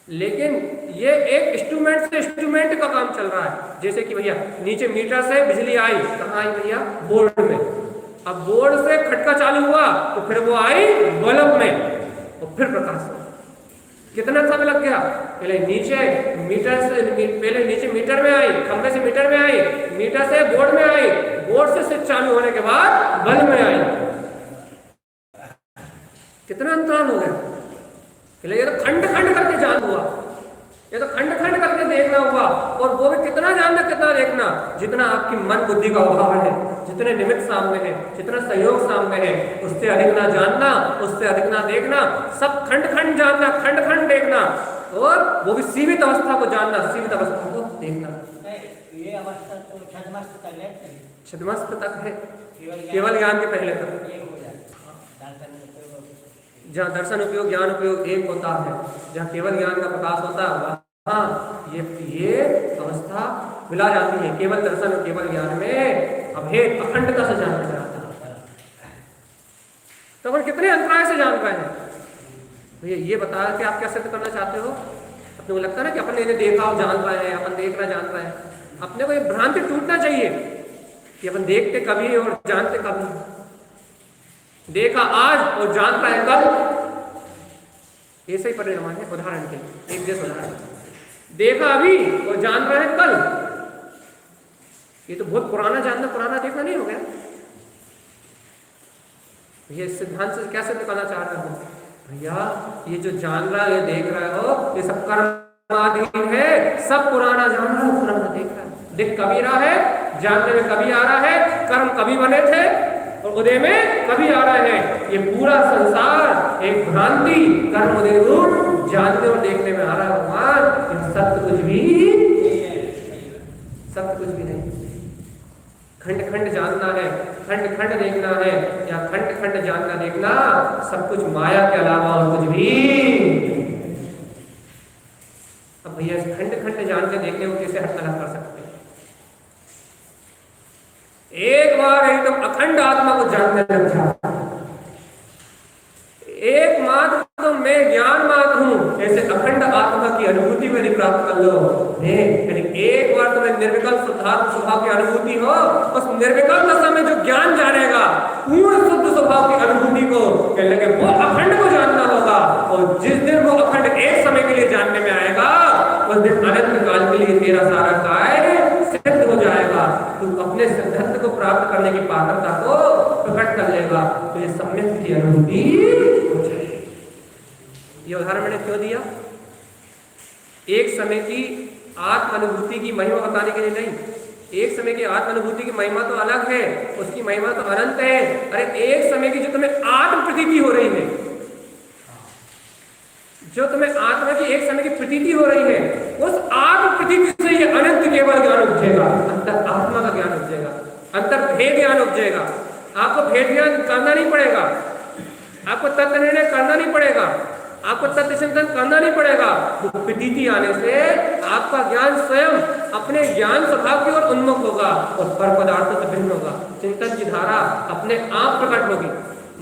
लेकिन ये एक इंस्ट्रूमेंट से इंस्ट्रूमेंट का काम चल रहा है। जैसे कि भैया नीचे मीटर से बिजली आई, कहाँ आई भैया? बोर्ड में। अब बोर्ड से खटका चालू हुआ तो फिर वो आई बल्ब में, और फिर प्रकाश हुआ। कितना समय लग गया? पहले नीचे मीटर से, पहले नीचे मीटर में आई, खंभे से मीटर में आई, मीटर से बोर्ड में आई, बोर्ड से स्विच चालू होने के बाद बल्ब में आई। कितना अंतराल हो गया। ये तो खंड खंड करके जान हुआ, ये तो खंड खंड करके देखना हुआ। और वो भी कितना जानना कितना देखना, जितना आपकी मन बुद्धि का अभाव है, जितने निमित्त सामने है, जितना सहयोग सामने है, उससे अधिक ना जानना, उससे अधिक ना देखना। सब खंड खंड जानना, खंड खंड देखना, और वो भी सीमित अवस्था को जानना, सीमित अवस्था को देखना। ये अवस्था तो छद्मस्त तक है, छद्मस्त तक है, केवल ज्ञान के पहले तक। ये हो जाता है जहाँ दर्शन उपयोग ज्ञान उपयोग एक होता है, जहाँ केवल ज्ञान का प्रकाश होता है, वहाँ ये अवस्था मिला जाती है। केवल दर्शन और केवल ज्ञान में अभेद अखंडता से जाना जाता है। तो अपन कितने अंतराय से जान पाए हैं भैया, ये बता कि आप क्या सिद्ध करना चाहते हो। अपने को लगता है ना कि अपन इन्हें देखा और जान पाए हैं, अपन देखना जान पाए हैं। अपने को ये भ्रांति टूटना चाहिए कि अपन देखते कभी और जानते कभी। देखा आज और जान पाए कल, ऐसे ही परिणाम है। उदाहरण के लिए एक जैसा उदाहरण, देखा अभी और जान रहे हैं कल। ये तो बहुत पुराना जानना पुराना देखना नहीं हो गया। ये सिद्धांत से क्या सिद्ध करना चाह रहा हूं भैया, ये जो जान रहा है, देख रहे हो, ये सब कर्माधीन है। सब पुराना जान रहा है, पुराना देख रहा है। दिख कभी रहा है, जानने में कभी आ रहा है, कर्म कभी बने थे और उदय में कभी आ रहे हैं। ये पूरा संसार एक भ्रांति कर्म उदय रूप जानने और देखने में आ रहा है। भगवान सत्य कुछ भी, सत्य कुछ भी नहीं। खंड खंड जानना है, खंड खंड देखना है, या खंड खंड जानना देखना, सब कुछ माया के अलावा और कुछ भी। अब भैया खंड खंड जान के देखने को कैसे हट अलग कर सकते हैं। एक बार एकदम अखंड आत्मा को जानने लग जाता, एक मात्र तो मैं ज्ञान मात्र हूं, ऐसे अखंड आत्मा की अनुभूति में प्राप्त कर लो। एक बार तुम्हें निर्विकल्प शुद्धात्म स्वभाव की अनुभूति हो, उस निर्विकल्प दशा में जो ज्ञान जानेगा पूर्ण शुद्ध स्वभाव की अनुभूति को, कहने लगे वो अखंड को जानना होगा। और जिस दिन वो अखंड एक समय के लिए जानने में आएगा, उस दिन अनंत काल के लिए तेरा सारा कार्य सिद्ध हो जाएगा। तू अपने सिद्धत्व को प्राप्त करने की पात्रता को प्रकट कर लेगा, तो ये सम्यक की अनुभूति हो जाएगी। ये उदाहरण मैंने क्यों दिया? एक समय की आत्म अनुभूति की महिमा बताने के लिए नहीं। एक समय की आत्म अनुभूति की महिमा तो अलग है, उसकी महिमा तो अनंत है। अरे एक समय की जो तुम्हें आत्म प्रतीति हो रही है, जो तुम्हें आत्मा की एक समय की प्रतीति हो रही है, उस आत्म प्रतीति से ये अनंत केवल ज्ञान उपजेगा, अंतर आत्मा का ज्ञान उपजेगा, अंतर भेद ज्ञान उपजेगा। आपको भेद ज्ञान करना नहीं पड़ेगा, आपको तत्व निर्णय करना नहीं पड़ेगा, आपको तत्व चिंतन करना नहीं पड़ेगा। प्रतीति आने से आपका ज्ञान स्वयं अपने ज्ञान स्वभाव की ओर उन्मुख होगा और पर पदार्थों से भिन्न होगा। चिंतन की धारा अपने आप प्रकट होगी,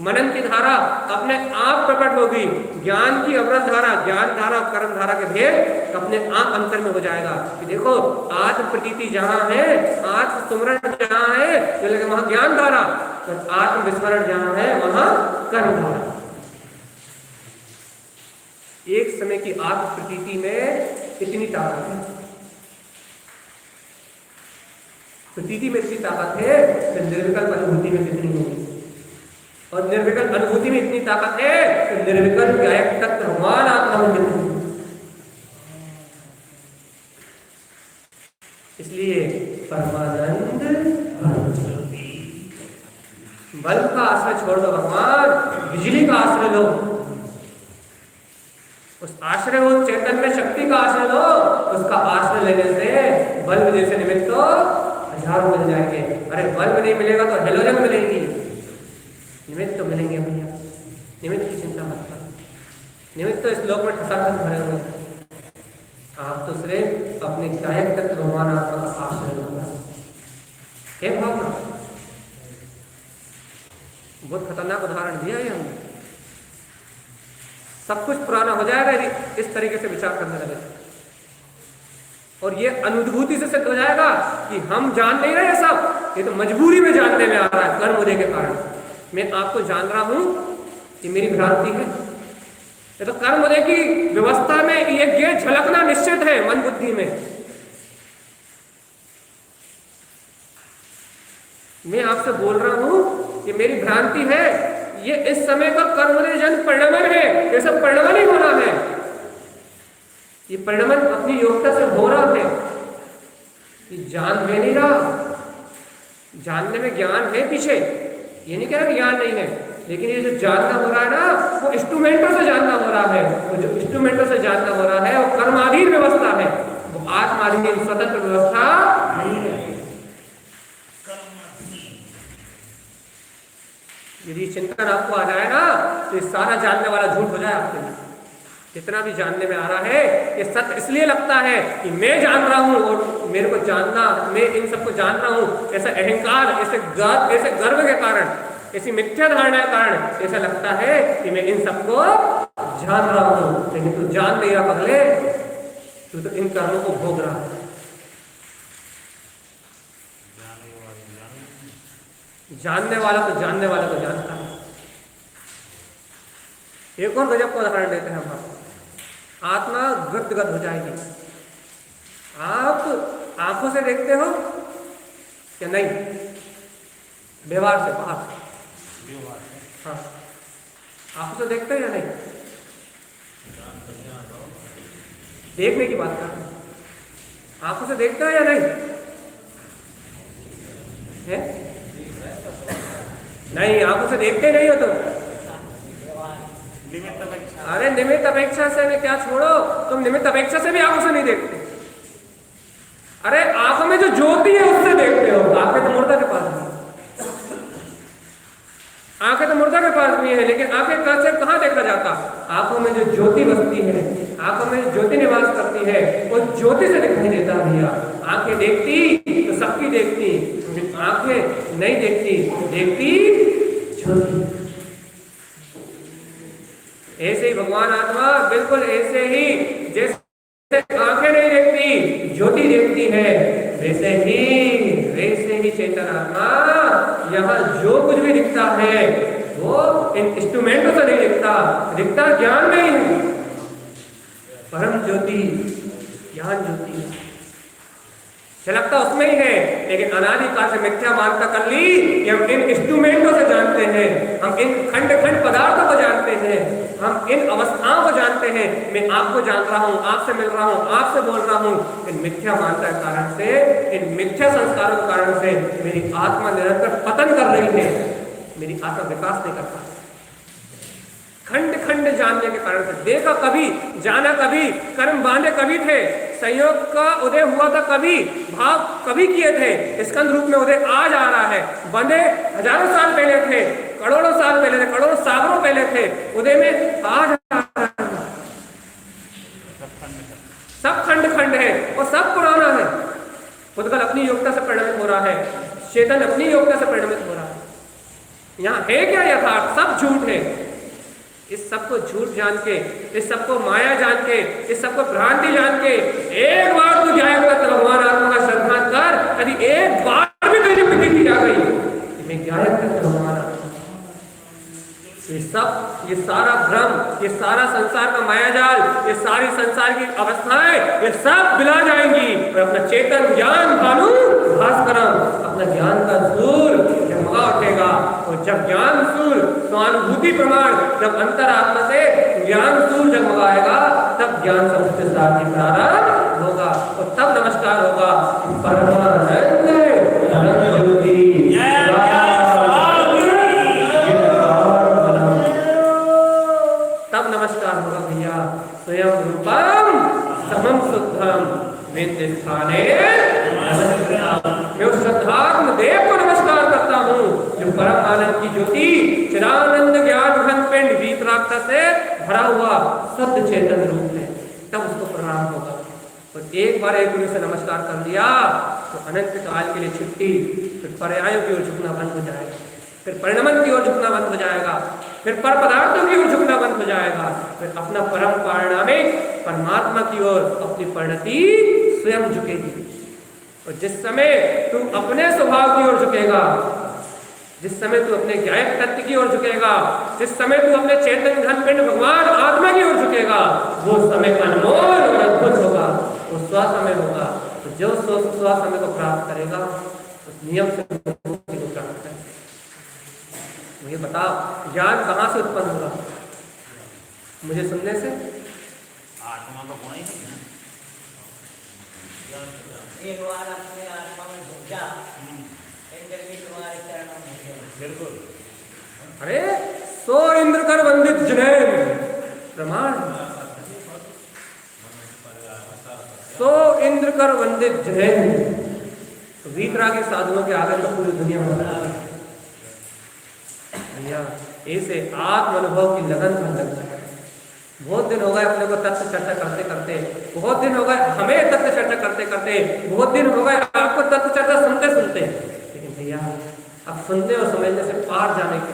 मनन की धारा अपने आप प्रकट होगी, ज्ञान की अमृत धारा, ज्ञान धारा कर्म धारा के भेद अपने आप अंतर में हो जाएगा। कि देखो आत्म प्रतीति जहाँ है, आत्म सुमरण जहाँ है, तो लगे वहां ज्ञान धारा, और आत्म विस्मरण जहाँ है वहां कर्म धारा। एक समय की आत्म प्रतीति में इतनी ताकत है, प्रतीति में इतनी ताकत है, फिर निर्विकल्प अनुभूति में कितनी होगी, और निर्विकल्प अनुभूति में इतनी ताकत है, फिर निर्विकल्प गायक तत्व भगवान आत्मा में कितनी। इसलिए परमानंद बल्ब का आश्रय छोड़ दो भगवान, बिजली का आश्रय लो। उस आश्रय हो चैतन्य शक्ति का आश्रय लो, उसका आश्रय लेने से बल्ब जैसे निमित्त तो हजारों मिल जाएंगे। अरे बल्ब नहीं मिलेगा तो हेलोजन मिलेगी, निमित्त तो मिलेंगे भैया। निमित्त की चिंता मत करो, निमित्त तो इस लोक में ठसाठस भरे हुए हैं। आप तो सिर्फ अपने गायक तत्व भगवान आत्मा का आश्रय लो। हे भावना, बहुत खतरनाक उदाहरण दिया है हमने। सब कुछ पुराना हो जाएगा यदि इस तरीके से विचार करने लगे, और ये अनुभूति से सिद्ध हो जाएगा कि हम जान नहीं रहे सब, ये तो मजबूरी में जानने में आ रहा है कर्म उदय के कारण। मैं आपको जान रहा हूं, ये मेरी भ्रांति है। ये तो कर्म उदय की व्यवस्था में ये झलकना निश्चित है मन बुद्धि में। मैं आपसे बोल रहा हूं कि मेरी भ्रांति है, ये इस समय का कर्मनिर्जन परिणमन है, ये सब परिणमन ही होना है। ये परिणमन अपनी योग्यता से हो रहा है, ये जान में नहीं रहा। जानने में ज्ञान है पीछे, ये नहीं कह रहा कि ज्ञान नहीं है, लेकिन ये जो जानना हो रहा है ना, वो इंस्ट्रूमेंटों से जानना हो रहा है। वो जो इंस्ट्रूमेंटों से जानना हो रहा है वो कर्माधीन व्यवस्था है, वो आत्माधीन स्वतंत्र व्यवस्था नहीं है। यदि चिंतन आपको आ जाए ना, तो ये सारा जानने वाला झूठ हो जाए आपके लिए। जितना भी जानने में आ रहा है ये सत्य इसलिए लगता है कि मैं जान रहा हूं और मेरे को जानना, मैं इन सबको जान रहा हूं, ऐसा अहंकार, ऐसे गर्व के कारण, ऐसी मिथ्या धारणा के कारण ऐसा लगता है कि मैं इन सबको जान रहा हूं। लेकिन तू जान नहीं रहा पगले, तू तो इन कर्मों को भोग रहा है। जानने वाला तो जानने वाला को जानता है। एक और गजब को उदाहरण देते हैं हम आपको। आत्मा गदगद हो जाएगी। आप आंखों से देखते हो या नहीं? व्यवहार से, बाहर से, हाँ, आंखों से देखते हो या नहीं? देखने की बात कर रहे हैं। आंखों से देखते हो या नहीं है? नहीं, आंखों से देखते नहीं हो तुम। अरे निमित्त अपेक्षा से क्या छोड़ो, तुम निमित्त अपेक्षा से भी आंखों से नहीं देखते। अरे आंखों में जो ज्योति है उससे देखते हो। आंखें तो मुर्दा के पास भी, आंखें तो मुर्दा के पास भी है, लेकिन आंखें से कहाँ देखा जाता? आंखों में जो ज्योति बसती है, आंखों में जो ज्योति निवास करती है, वो ज्योति से दिखाई देता भैया। आंखें देखती तो सबकी देखती, आंखें नहीं देखती, देखती ज्योति। ऐसे ही भगवान आत्मा बिल्कुल ऐसे ही, जैसे आंखें नहीं देखती ज्योति देखती है, वैसे ही चेतन आत्मा यहाँ जो कुछ भी दिखता है वो इन इंस्ट्रूमेंटों से नहीं दिखता ज्ञान में ही है। परम ज्योति, ज्ञान ज्योति झलकता उसमें ही है, लेकिन अनादिकाल से मिथ्या मानता कर ली कि हम इन इंस्ट्रूमेंटों से जानते हैं, हम इन खंड खंड पदार्थों को जानते हैं, हम इन अवस्थाओं को जानते हैं। मैं आपको जान रहा हूँ, आपसे मिल रहा हूँ, आपसे बोल रहा हूँ। इन मिथ्या मानता के कारण से, इन मिथ्या संस्कारों के कारण से मेरी आत्मा निरंतर पतन कर रही है, मेरी आत्मा विकास नहीं कर पाती। खंड खंड जानने के कारण से, देखा कभी, जाना कभी, कर्म बांधे कभी थे, संयोग का उदय हुआ था कभी, भाव कभी किए थे, स्कंद रूप में उदय आज आ रहा है। बंधे हजारों साल पहले थे, करोड़ों साल पहले थे, करोड़ों सागरों पहले थे, उदय में आज आ रहा है। सब खंड खंड है और सब पुराना है। पुद्गल अपनी योग्यता से परिणमित हो रहा है, चेतन अपनी योग्यता से परिणमित हो रहा है। यहाँ है क्या यथार्थ? सब झूठ है। इस सबको झूठ जान के, इस सबको माया जान के, इस सबको भ्रांति जान के एक बार तू जाएगा तो भगवान आत्मा का श्रद्धा कर। यदि एक बार भी तेरी बुद्धि आ गई मैं गायब करता भगवान आत्मा, ये सारा भ्रम, ये सारा संसार का मायाजाल, ये सारी संसार की अवस्थाएं, ये सब बिला जाएंगी और अपना चेतन ज्ञान भानु भास्करम, अपना ज्ञान का सूर्य जगमगा उठेगा। और जब ज्ञान सूर्य स्वानुभूति प्रमाण, जब अंतरात्मा से ज्ञान सूर्य जगमगाएगा, तब ज्ञान समुद्र साथी प्रारंभ होगा और तब नमस्कार होगा परमानंद ज्योति। तब नमस्कार होगा भैया। स्वयं रूपम समम शुद्धम वेद स्थाने मैं उस श्रद्धात्म देव को नमस्कार करता हूँ जो परम आनंद की ज्योति, चिदानंद ज्ञान घन पिंड वीतराग से भरा हुआ शुद्ध चेतन रूप है। तब उसको प्रणाम होगा। और एक बार एक से नमस्कार कर दिया तो अनंत काल के लिए छुट्टी, फिर पर्यायों की ओर झुकना बंद हो जाएगा, फिर परिणमन की ओर झुकना बंद हो जाएगा, फिर पर पदार्थों की ओर झुकना बंद हो जाएगा, फिर अपना परम पारिणामिक परमात्मा की ओर अपनी परिणति स्वयं झुकेगी। और जिस समय तू अपने स्वभाव की ओर झुकेगा, जिस समय तू अपने ज्ञायक तत्व की ओर झुकेगा, जिस समय तू अपने चेतन घन पिंड भगवान आत्मा की ओर झुकेगा, वो समय अनमोल और अद्भुत होगा, वो स्वसमय होगा। तो जो स्वसमय को प्राप्त करेगा उस नियम से प्राप्त करेगा। मुझे बताओ ज्ञान कहाँ से उत्पन्न होगा? मुझे सुनने से? आत्मा का गुण ही नहीं है। एक बार अपने आत्मा में घुस जा, इंद्र भी तुम्हारे चरणों में है। बिल्कुल। अरे सो इंद्र कर वंदित जनेन प्रमाण, सो इंद्र कर वंदित जनेन। तो वीतरागी साधुओं के आगे तो पूरी दुनिया में भैया ऐसे आत्म अनुभव की लगन पर लग जाए। बहुत दिन हो गए अपने को तत्व चर्चा करते करते, बहुत दिन हो गए हमें तत्व चर्चा करते करते, बहुत दिन हो गए आपको तत्व चर्चा सुनते सुनते, लेकिन भैया अब सुनने और समझने से पार जाने की,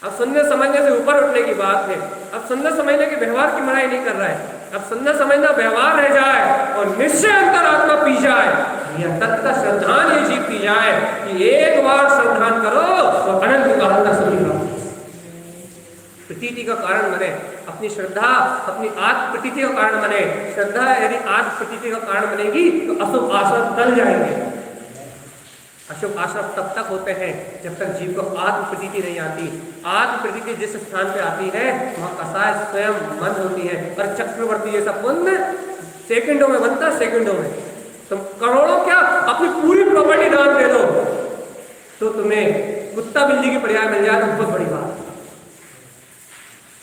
अब सुनने समझने से ऊपर उठने की बात है। अब सुनने समझने के व्यवहार की मनाही नहीं कर रहा है, अब सुनना समझना व्यवहार रह जाए और निश्चय अंतरात्मा पी जाए, यह तत्व श्रद्धान ये जीव पी जाए कि एक बार श्रद्धान करो तो अनंत काल तक सुनिएगा। प्रतीति का कारण बने अपनी श्रद्धा, अपनी आत्म प्रतीति का कारण बने। श्रद्धा यदि आत्म प्रतीति का कारण बनेगी तो अशुभ आश्रम टल जाएंगे। अशुभ आश्रम तब तक होते हैं जब तक जीव को आत्म प्रतीति नहीं आती। आत्म प्रतीति जिस स्थान पे आती है वहाँ कसाय स्वयं मन होती है, और चक्रवर्ती जैसा पुण्य सेकंडों में बनता है, सेकंडों में। तुम करोड़ों क्या अपनी पूरी प्रॉपर्टी दान दे दो तो तुम्हें कुत्ता बिल्ली की पर्याय मिल जाए तो बहुत बड़ी बात।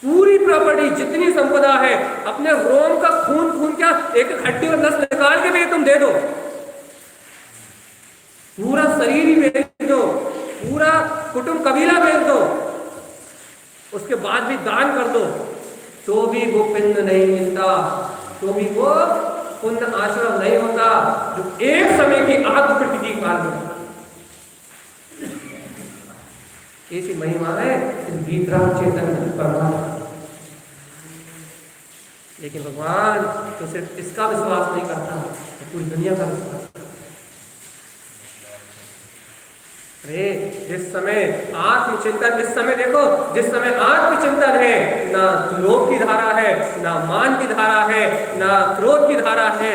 पूरी प्रॉपर्टी जितनी संपदा है, अपने रोम का खून खून क्या एक हड्डी और नस निकाल के भी तुम दे दो, पूरा शरीर ही बेच दो, पूरा कुटुंब कबीला बेच दो, उसके बाद भी दान कर दो तो भी वो पुण्य नहीं मिलता, तो भी वो पुण्य आश्रम नहीं होता जो एक समय की आत्म प्रतीति काल में। ऐसी महिमा है इस वितराग चेतन परमात्मा। लेकिन भगवान तो सिर्फ इसका विश्वास नहीं करता, तो पूरी दुनिया का विश्वास। अरे जिस समय आत्मचिंतन, इस समय देखो जिस समय आत्मचिंतन है, ना लोभ की धारा है, ना मान की धारा है, ना क्रोध की धारा है,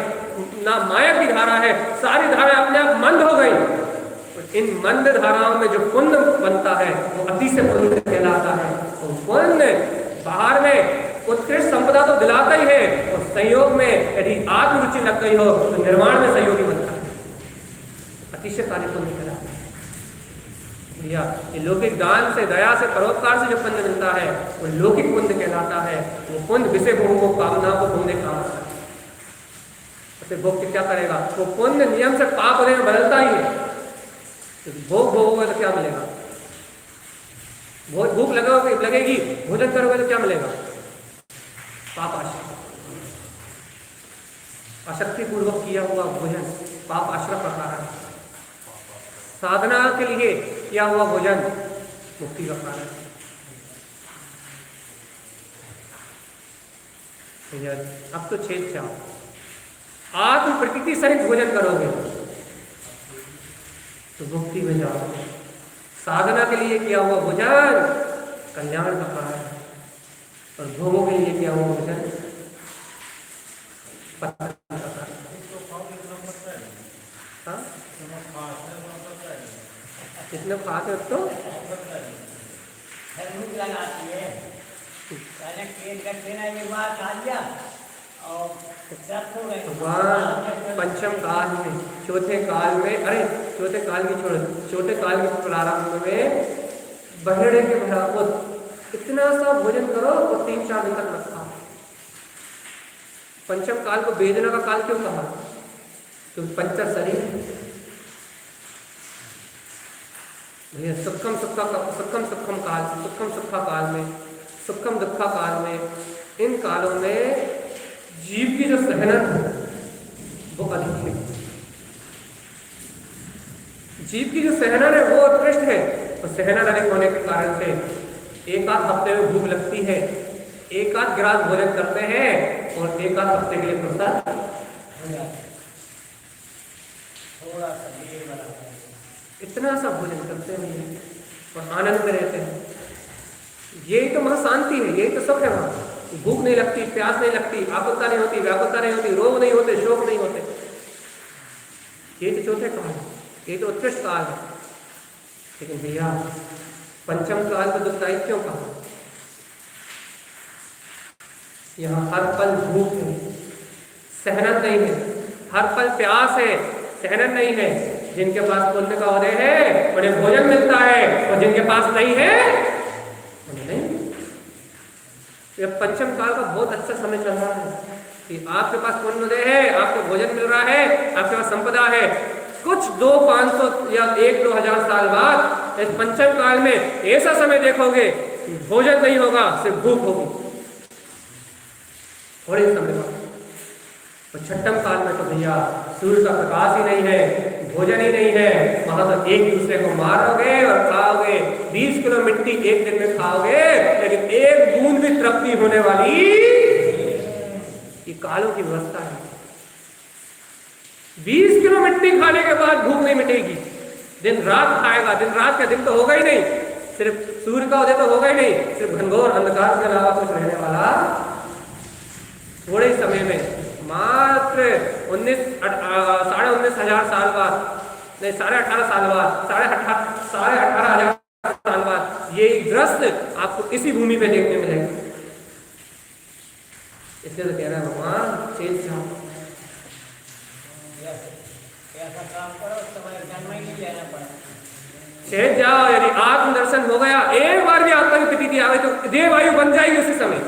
ना माया की धारा है, सारी धाराएं अपने आप मंद हो गई। इन मंद धाराओं में जो पुण्य बनता है वो अति से पुण्य कहलाता है। तो पुण्य बाहर में उत्कृष्ट संपदा तो दिलाता ही है, और संयोग में यदि आत्मरुचि लग गई हो तो निर्माण में सहयोगी बनता है, अतिशयकारी पुण्य कहलाता है। भैया ये लौकिक दान से, दया से, परोपकार से जो पुण्य मिलता है वो लौकिक पुण्य कहलाता है। वो पुण्य विषय भोगों कामनाओं को ढूंढने का भोग क्या करेगा? वो पुण्य नियम से पाप होने में बदलता ही है। भोग भोगोगे तो क्या मिलेगा? भूख लगेगी, भोजन करोगे तो क्या मिलेगा? पाप आश्रय, अशक्ति पूर्वक किया हुआ भोजन पाप आश्रय का कारण, साधना के लिए किया हुआ भोजन मुक्ति का कारण। अब तो छेद चाहो, आत्म प्रकृति सहित भोजन करोगे तो मुक्ति में जाओगे। साधना के लिए किया हुआ भोजन कल्याण का कारण, और भोगों के लिए किया हुआ भोजन पतन का कारण। हाँ? कितने खाते हो तो भूख लगाती है, पहले पेट का खाना एक बार खा लिया और भगवान पंचम काल में, चौथे काल में, अरे चौथे काल की छोड़, चौथे काल के प्रारंभ में बहेड़े के बराबर इतना सा भोजन करो और 3-4 दिन तक रखा। पंचम काल को वेदना का काल क्यों कहा? तो पंचर शरीर भैया सुखम सुखा काल, सुखम सुखा काल में, सुखम दुखा काल में, इन कालों में जीव की जो सहनन है वो अधिक है। जीव की जो सहनन है वो उत्कृष्ट है, और सहनन अधिक होने के कारण से एक आध हफ्ते में भूख लगती है, एक आध गिलास भोजन करते हैं और एक आध हफ्ते के लिए प्रसाद हो जाता है। थोड़ा सा इतना सा भोजन करते हैं और आनंद में रहते हैं। यही तो वहाँ शांति है, यही तो सुख है। वहाँ भूख नहीं लगती, प्यास नहीं लगती, आकुलता नहीं होती, व्याकुलता नहीं होती, रोग नहीं होते, शोक नहीं होते। ये तो चौथे काल है, ये तो उत्कृष्ट काल है। लेकिन भैया पंचम काल को दुखदाई क्यों कहा? यहाँ हर पल भूख है, सहनन नहीं है, हर पल प्यास है, सहनन नहीं है। जिनके पास पुण्य का उदय है उन्हें भोजन मिलता है, और जिनके पास नहीं है उन्हें नहीं। यह पंचम काल का बहुत अच्छा समय चल रहा है कि आपके पास पुण्य उदय है, आपको भोजन मिल रहा है, आपके पास संपदा है। कुछ 200-500 या 1-2 हजार साल बाद इस पंचम काल में ऐसा समय देखोगे भोजन नहीं होगा, सिर्फ भूख होगी। थोड़े समय बाद और छठम काल में तो भैया सूर्य का प्रकाश ही नहीं है, भोजन ही नहीं है। वहां तो एक दूसरे को मारोगे और खाओगे, 20 किलो मिट्टी एक दिन में खाओगे, लेकिन एक बूंद भी तृप्ति होने वाली ये कालों की व्यवस्था है। 20 किलो मिट्टी खाने के बाद भूख नहीं मिटेगी, दिन रात खाएगा, दिन रात का दिन तो होगा ही नहीं, सिर्फ सूर्य का उदय तो होगा ही नहीं, सिर्फ घनघोर अंधकार के अलावा कुछ रहने वाला थोड़े समय में। मात्र 19-19 हजार साल बाद, नहीं 18.5 साल बाद, 18.5 हजार साल बाद ये दृश्य आपको इसी भूमि पे देखने मिलेगा। इसलिए तो कह रहा है भगवान चेत जाओ, ऐसा काम करो, तुम्हारे जन्म ही नहीं लेना पड़ा। चेत जाओ। यदि आत्म दर्शन हो गया, एक बार भी आत्मा की प्रतीति आवे तो देवायु बन जाएगी उसी समय,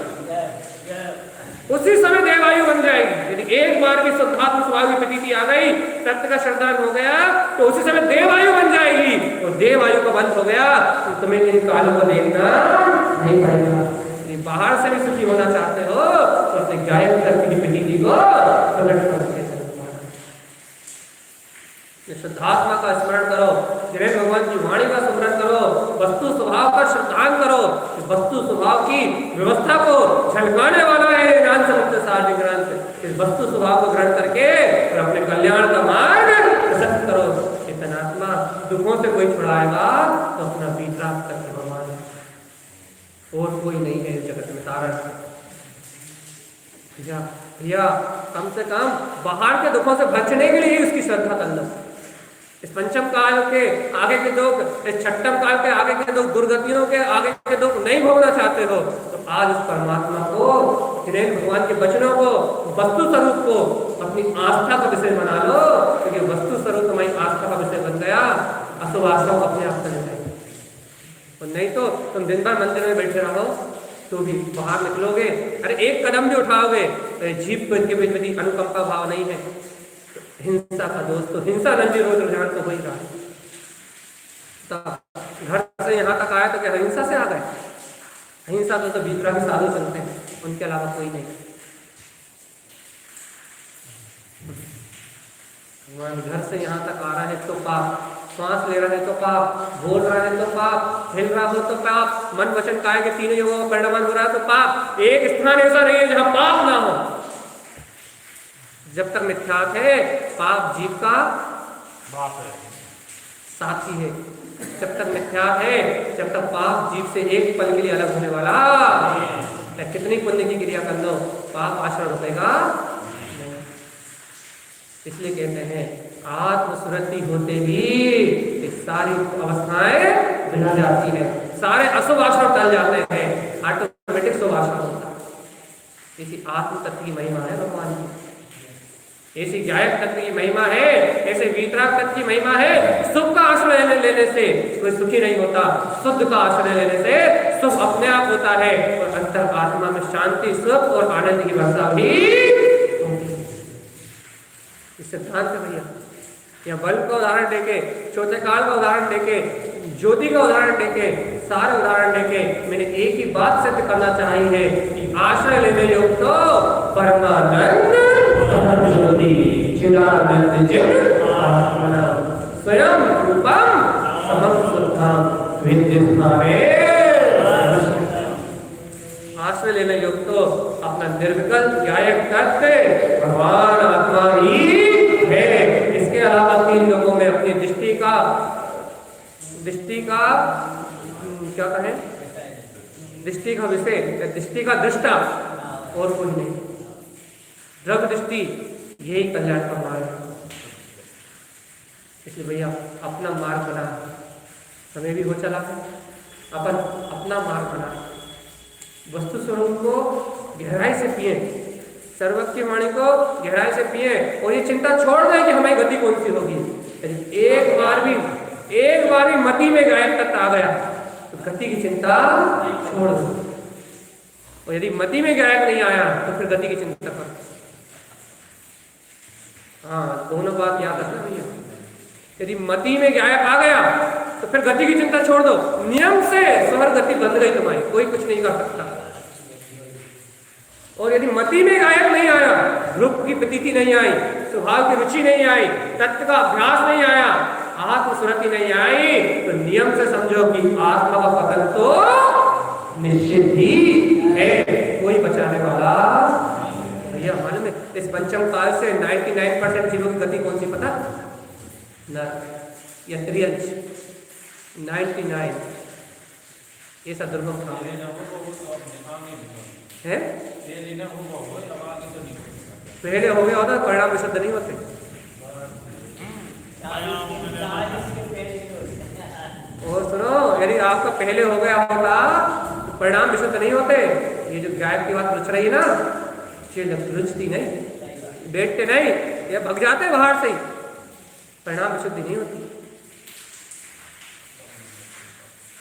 उसी समय देवायु बन जाएगी। यदि एक बार भी शुद्धात्म स्वभाव की प्रतीति आ गई, सत्य का श्रद्धान हो गया, तो उसी समय देवायु बन जाएगी। और देवायु का बंद हो गया तो तुम्हें इन कालों को देखना नहीं पड़ेगा। यदि बाहर से भी सुखी होना चाहते हो तो अपने गायक तक की प्रतीति को प्रकट करके शुद्धात्मा का स्मरण करो, जिन्हें भगवान की वाणी का स्मरण करो, वस्तु स्वभाव का श्रद्धान करो। वस्तु स्वभाव की व्यवस्था को झलकाने वाला है ज्ञान समुद्र सार ग्रंथ। इस वस्तु स्वभाव को ग्रहण करके और अपने कल्याण का मार्ग प्रशस्त करो। चेतनात्मा दुखों से कोई छुड़ाएगा तो अपना वितराग करके भगवान, और कोई नहीं है जगत में तारण। भैया कम से कम बाहर के दुखों से बचने के लिए उसकी श्रद्धा कर लो। इस पंचम काल के आगे के दुख, इस छठम काल के आगे के दुख, दुर्गतियों के आगे के दुख नहीं भोगना चाहते हो तो आज उस परमात्मा को, जिन्हें भगवान के वचनों को, वस्तु स्वरूप को अपनी आस्था का विषय बना लो। क्योंकि वस्तु स्वरूप तुम्हारी आस्था का विषय बन गया, अशुभ आस्था को अपने आप चले जाएगी। और नहीं तो तुम दिन भर मंदिर में बैठे रहो तो भी बाहर निकलोगे, अरे एक कदम भी उठाओगे जीव को इनके बीच में अनुकंपा भाव नहीं है, हिंसा का दोस्त तो हिंसा नंदी रोज रुझान तो हो ही रहा है। तो घर से यहाँ तक आया तो क्या हिंसा से आ गए? हिंसा तो भीतरा के साधु चलते हैं, उनके अलावा कोई नहीं। भगवान घर से यहाँ तक आ रहा है तो पाप, श्वास ले रहा है तो पाप, बोल रहा है तो पाप, हिल रहा हो तो पाप, मन वचन काय के तीनों योगों में परिणमन हो रहा है तो पाप। एक स्थान ऐसा नहीं है जहाँ पाप ना हो। जब तक मिथ्यात है पाप जीव का बाप है, साथी है। जब तक मिथ्यात है, जब तक पाप जीव से एक पल के लिए अलग होने वाला, कितनी पुण्य की क्रिया कर लो पाप आश्रय रुकेगा। इसलिए कहते हैं आत्मस्मृति होते भी ये सारी अवस्थाएं मिल जाती है, सारे अशुभ आश्रम टल जाते हैं, ऑटोमेटिक शुभ आश्रम होता है। इसी आत्म तत्व की महिमा है भगवान की, ऐसी गायक तत्व की महिमा है, ऐसे वीतराग तत्व की महिमा है। सुख का आश्रय लेने से कोई सुखी नहीं होता, शुद्ध का आश्रय लेने से सुख अपने आप होता है और अंतर आत्मा में शांति, सुख और आनंद की वर्षा भी होती है। सिद्धांत भैया या बल्ब का उदाहरण देके, चौथे काल का उदाहरण देके, ज्योति का उदाहरण देके, सारे उदाहरण देके मैंने एक ही बात सिद्ध करना चाहिए है कि आश्रय लेने योग तो परमानंद ज्योति चिदानंद चित् आत्मना स्वयं रूपम समम शुद्धम विद्युत्माने। आश्रय लेने योग तो अपना निर्विकल्प गायक करते भगवान आत्मा ही है। इसके अलावा तीन लोगों में अपनी दृष्टि का क्या कहें, दृष्टि का विषय, दृष्टि का दृष्टा और कोई नहीं। द्रव्य दृष्टि यही कल्याण का मार्ग है। इसलिए भैया अपना मार्ग बना, हमें भी हो चला है, अपन अपना मार्ग बना, वस्तु स्वरूप को गहराई से पिए, सर्वज्ञ की वाणी को गहराई से पिए और ये चिंता छोड़ दें कि हमारी गति कौन सी होगी। यदि एक बार भी मति में गायब तक आ गया तो गति की चिंता छोड़ दो, और यदि मति में गायब नहीं आया तो फिर गति की चिंता करो। हाँ, दोनों बात याद रखना भैया। यदि मति में गायब आ गया तो फिर गति की चिंता छोड़ दो, नियम से स्वर गति बंद गई तुम्हारी, कोई कुछ नहीं कर सकता। और यदि मति में गायब नहीं आया, रूप की प्रतीति नहीं आई, स्वभाव की रुचि नहीं आई, तत्व का अभ्यास नहीं आया, आत्मस्मृति नहीं आई, तो नियम से समझो कि आत्मा का पतन तो निश्चित ही है, कोई बचाने वाला भैया। मालूम है इस पंचम काल से 99% जीवों की गति कौन सी पता? नर या त्रियंश 99, ऐसा दुर्गम काम है। पहले हो गया होता परिणाम विशुद्ध नहीं होते। और सुनो, यदि आपका पहले हो गया होता तो परिणाम विशुद्ध नहीं होते। ये जो गायब की बात रुच रही है ना, ये रुचती नहीं, बैठते नहीं, ये भग जाते बाहर से ही, परिणाम विशुद्धि नहीं होती।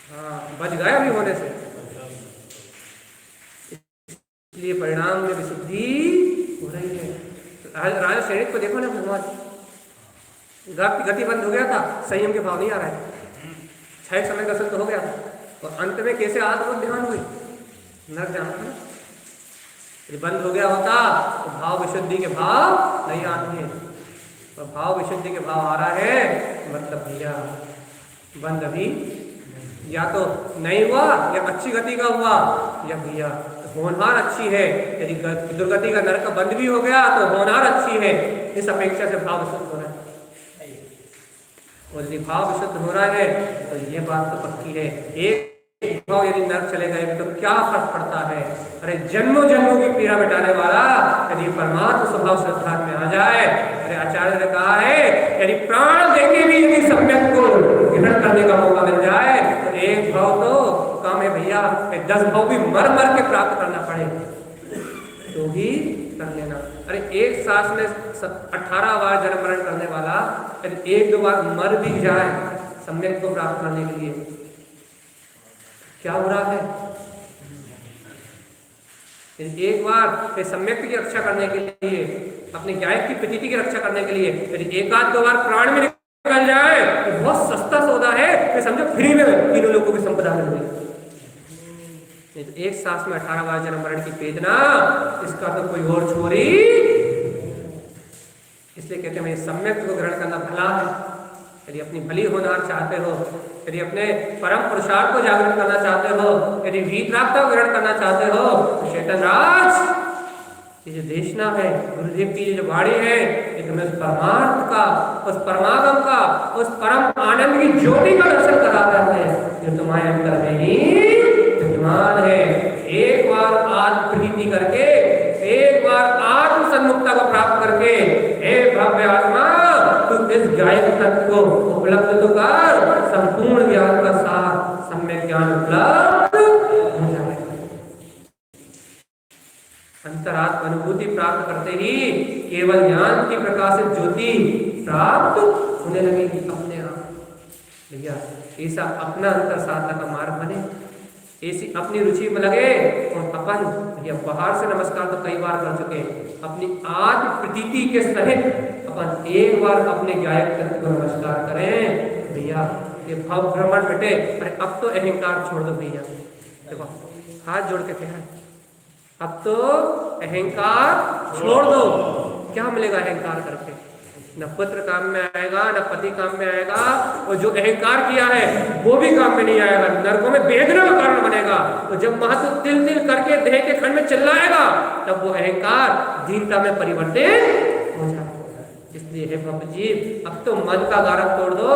हाँ, बच गए अभी होने से, इसलिए परिणाम में विशुद्धि हो रही है। राजा सैनिक को देखो ना, भगवान गति बंद हो गया था, संयम के भाव नहीं आ रहा है, 6 समय का संत हो गया था, और अंत में कैसे आत्म ध्यान हुई, नरक जाना था। यदि बंद हो गया होता तो भाव विशुद्धि के भाव नहीं आते हैं, और भाव विशुद्धि के भाव आ रहा है, मतलब भैया बंद अभी या तो नहीं हुआ या अच्छी गति का हुआ, या भैया होनहार अच्छी है। यदि दुर्गति का नरक बंद भी हो गया तो होनहार अच्छी है, इस अपेक्षा से भाव विशुद्ध हो रहा है। और यदि भाव विशुद्ध हो रहा है तो ये बात तो पक्की है, एक भाव यदि नरक चले गए तो क्या फर्क पड़ता है। अरे जन्मों जन्मों की पीड़ा मिटाने वाला यदि परमात्म स्वभाव श्रद्धा में आ जाए, अरे आचार्य ने कहा है यदि प्राण देके भी यदि सम्यक को ग्रहण करने का मौका मिल जाए तो एक भाव तो काम है भैया, 10 भाव भी मर मर के प्राप्त करना पड़े तो भी कर लेना। अरे एक सांस में 18 बार जन्म मरण करने वाला यदि 1-2 बार मर भी जाए सम्यक को प्राप्त करने के लिए, क्या हो रहा है? एक बार सम्यक की रक्षा करने के लिए, अपने गायक की प्रतीति की रक्षा करने के लिए यदि 1-2 बार प्राण में निकल जाए तो बहुत सस्ता सौदा है, फिर समझो फ्री में तीनों लोगों की संपदा मिल गई। तो एक सांस में 18 बार जन्म मरण की वेदना, इसका तो कोई और छोरी। इसलिए कहते हैं सम्यक को ग्रहण करना भला है। यदि अपनी भली होनहार चाहते हो, यदि अपने परम पुरुषार्थ को जागृत करना चाहते हो, यदि वीतरागता को ग्रहण करना चाहते हो, तो चेतन राज ये जो देशना है, गुरुदेव की जो वाणी है, ये तुम्हें उस परमार्थ का, उस परमागम का, उस परम आनंद की ज्योति का दर्शन कराता है जो तुम्हारे अंदर में ही विद्यमान है। एक बार आत्म प्रीति करके, एक बार आत्म सन्मुखता को प्राप्त करके, हे भव्य आत्मा तू इस गायक तत्व को उपलब्ध तो कर, संपूर्ण ज्ञान का सार सम्यक ज्ञान उपलब्ध हो जाए। अंतरात्म अनुभूति प्राप्त करते ही केवल ज्ञान की प्रकाशित ज्योति प्राप्त होने लगेगी अपने आप। भैया ऐसा अपना अंतर साधना का मार्ग बने, ऐसी अपनी रुचि में लगे। और अपन भैया बाहर से नमस्कार तो कई बार कर चुके, अपनी आत्म प्रतीति के सहित अपन एक बार अपने गायक तत्व को नमस्कार करें। भैया ये भाव भ्रमण मिटे। अरे अब तो अहंकार छोड़ दो भैया, देखो हाथ जोड़ के कह, अब तो अहंकार छोड़ दो। क्या मिलेगा अहंकार करके? न पुत्र काम में आएगा, न पति काम में आएगा, और जो अहंकार किया है वो भी काम में नहीं आएगा, नरकों में बेदना का कारण बनेगा। तो जब महत्व तिल तिल करके देह के खंड में चिल्लाएगा तब वो अहंकार दीनता में परिवर्तित हो जाएगा। इसलिए हे बाबा जी, अब तो मन का गारक तोड़ दो,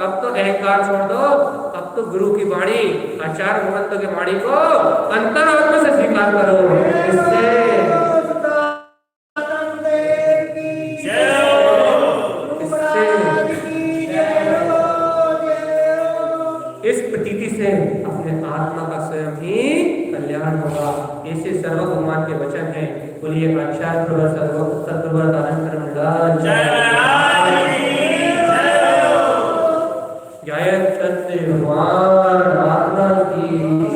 अब तो अहंकार छोड़ दो, अब तो गुरु की वाणी, आचार्य महंत की वाणी को अंतरात्मा से स्वीकार करो। इससे परिहार होगा। ऐसे सर्व भगवान के वचन हैं। बोलिए आचार्य प्रवर सर्व सत्प्रवर अनंतर मंडल जय सत्य भगवान आत्मा की